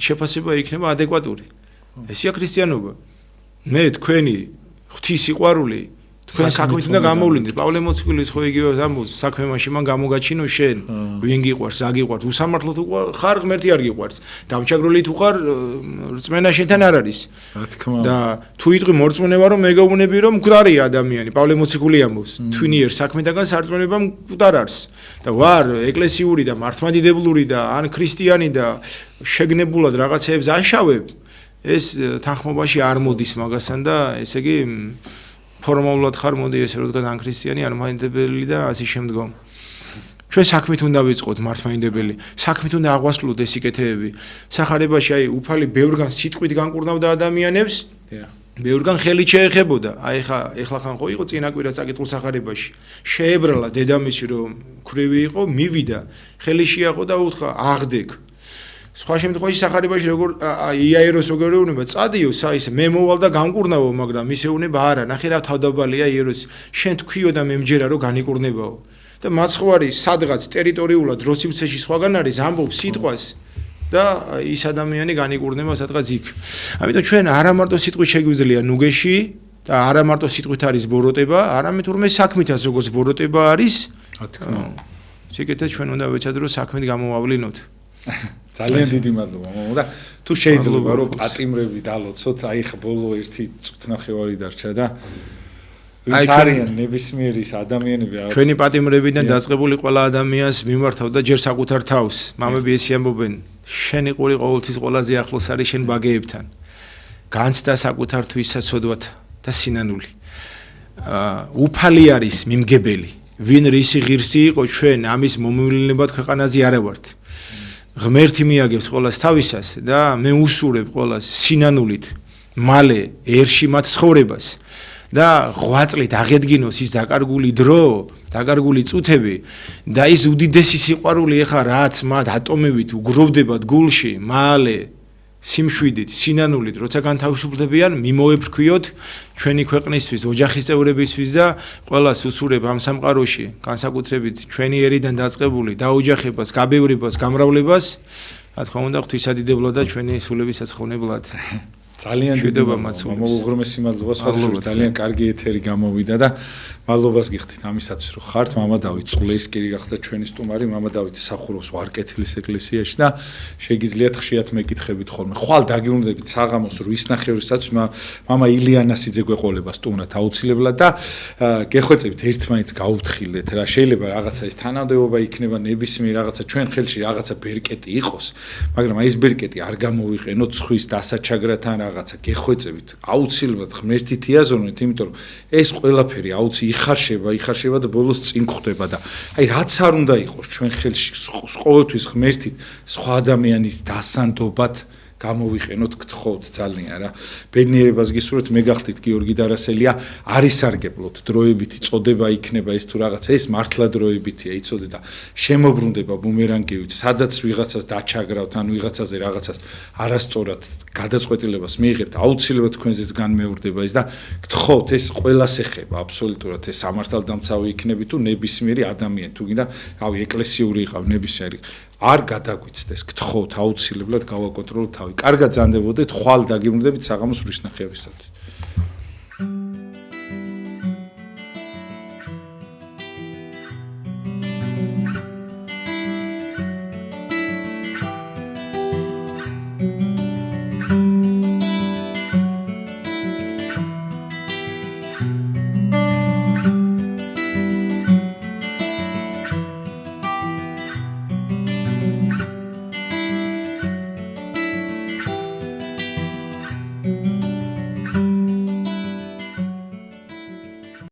შეფასება იქნება ადეკვატური ესია ქრისტიანობა მე თქვენი ღვთის სიყვარული თქვენ საქმით უნდა გამოვლინდეთ პავლე მოციქულის ხო იგივე ამბობს საქმემაში მან გამოგაჩინო შენ ვინ გიყვარს რა გიყვარს უსამართლო თუ ხარ ღმერთი არ გიყვარს დამჩაგრული თუ ხარ რწმენა შენთან არ არის რა თქმა და თუ იტყვი მორწმუნება რომ მეგობრუნები რომ მკვდარია ადამიანი პავლე მოციქული ამბობს თვინიერ საქმეთაგან სარწმუნება მკვდარ არის და ვარ ეკლესიური და მართლმადიდებლური და ან ქრისტიანი და შეგნებულად რაღაცეებს აშავებ ეს თანხმობაში არ მოდის მაგასთან და ესე იგი ფორმალურად ხარ მოდი ესე რომ თქვა ან ქრისტიანი ან მართლმადიდებელი და ასე შემდგომ ჩვენ საქმით უნდა ვიწყოთ მართლმადიდებელი საქმით უნდა აღვასრულოთ ეს სიკეთეები სახარებაში აი უფალი ბევრგან სიტყვით განკურნავდა ადამიანებს ბევრგან ხელით შეეხებოდა აი ეხლა ხან ხო იყო წინაკვირა წაკითხულ სახარებაში შეებრალა დედამისი რომ ქვრივი იყო მივიდა ხელი შეახო და უთხრა აღდეკ სხვა შემთხვევაში სახარებაში როგორ იაიროს როგორ ეუბნება წადიო საის მე მოვალ და გამკურნავო მაგრამ ის ეუბნება არა ნახე რა თავდაბალია იაიროს შენ თქვიო და მე მჯერა რომ განიკურნებაო და მაცხვარი სადღაც ტერიტორიულად დროსიბცეში სხვაგან არის ამბობს სიტყვას და ის ადამიანი განიკურნება სადღაც იქ ამიტომ ჩვენ არა მარტო სიტყვით შეგვიძლია ნუგეში და არა მარტო სიტყვით არის ბოროტება არამედ თურმე საქმითაც როგორც ბოროტება არის რა თქმა უნდა სიკეთე ჩვენ უნდა ვეცადოთ რომ საქმით გამოვავლინოთ ძალიან დიდი მადლობა მამა და თუ შეიძლება რომ პატიმრები დალოცოთ აი ხა ბოლო ერთი წუთნახევარი დარჩა და ვინც არიან ნებისმიერი ის ადამიანები ჩვენი პატიმრებიდან დაწყებული ყველა ადამიანს მიმართავ და ჯერ საკუთარ თავს მამები ესე ამბობენ შენი ყური ყოველთვის ყველაზე ახლოს არის შენ ბაგეებთან განცდა საკუთარ თვისაცოდვათ და სინანული უფალი არის მიმგებელი ვინ რისი ღირსი იყო ჩვენ ამის მომავლინებად ქვეყანაზე არა ვართ ღმერთი მიაგებს ყველას თავისას და მე უსურებ ყველას სინანულით მალე ერში მათ ცხოვრებას და 8 წლით აღედგინოს ის დაკარგული დრო, დაკარგული წუთები და ის უდიდესი სიყვარული ეხა რაც მათ ატომებით უგროვდებათ გულში, მალე სიმშვიდით, სინანულით, როცა განთავისუფლებიან, მიმოეფრქვიოთ ჩვენი ქვეყნისთვის, ოჯახის წევრებისთვის და ყველას უსურებ ამ სამყაროში, განსაკუთრებით ჩვენი ერიდან დაწყებული დაოჯახებას, გაბევრებას, გამრავლებას, რა თქმა უნდა, ღვთისადიდებლად და ჩვენი სულების საცხოვნებლად. ძალიან დიდი მადლობა. უღრმესი მადლობა სხვადასხვა ძალიან კარგი ეთერი გამოვიდა და მადლობას გიხდით ამისაც რომ ხართ. მამა დავით წულეისკირი გახდა ჩვენი სტუმარი. მამა დავით სახურობს ვარკეთილის ეკლესიაში და შეგიძლიათ ხშირად მეკითხებით ხოლმე. ხვალ დაგიუნდებით საღამოს რო ისნახევრისაც მამა ილიანასიძე გვეყოლება სტუმრად აუცილებლად და გეხვეწებით ერთმანეთს გაუფრთხილდეთ რა. შეიძლება რაღაცა ის თანამდებობა იქნება ნებისმიერ რაღაცა ჩვენ ხელში რაღაცა ბერკეტი იყოს, მაგრამ აი ეს ბერკეტი არ გამოვიყენოთ ხვის დასაჩაგრათან რაღაცა გეხვეწებით აუცილებლად ღმერთით იაზრუნეთ, იმიტომ რომ ეს ყველაფერი იხარშება და ბოლოს წინ ხვდება და აი რაც არ უნდა იყოს ჩვენ ხელში ყოველთვის ღმერთით სხვა ადამიანის დასანდობად გამოვიყენოთ, გთხოვთ ძალიან რა. ბედნიერებას გისურვებთ, მე გახდით გიორგი დარასელია, არის სარგებლოთ, დროებითი წოდება იქნება ეს თუ რაღაცა, ეს მართლა დროებითია, იცოდე და შემოbrunდება ბუმერანგივით, სადაც ვიღაცას დაჩაგრავთ, ან ვიღაცაზე რაღაცას არასწორად გადაწყვეტილებას მიიღებთ, აუცილებლად თქვენზეც განმეორდება ეს და გთხოვთ, ეს ყველას ეხება აბსოლუტურად, ეს სამართალდამცავი იქნები თუ ნებისმიერი ადამიანი, თუ გინდა, რავი, ეკლესიური იყავ, ნებისმიერი არ გადაგვიცდეს, გთხოვთ, აუცილებლად გავაკონტროლოთ თავი. კარგად ზანდებოდეთ, ხვალ დაგიბრუნდებით საღამოს რისნახევრისათვის.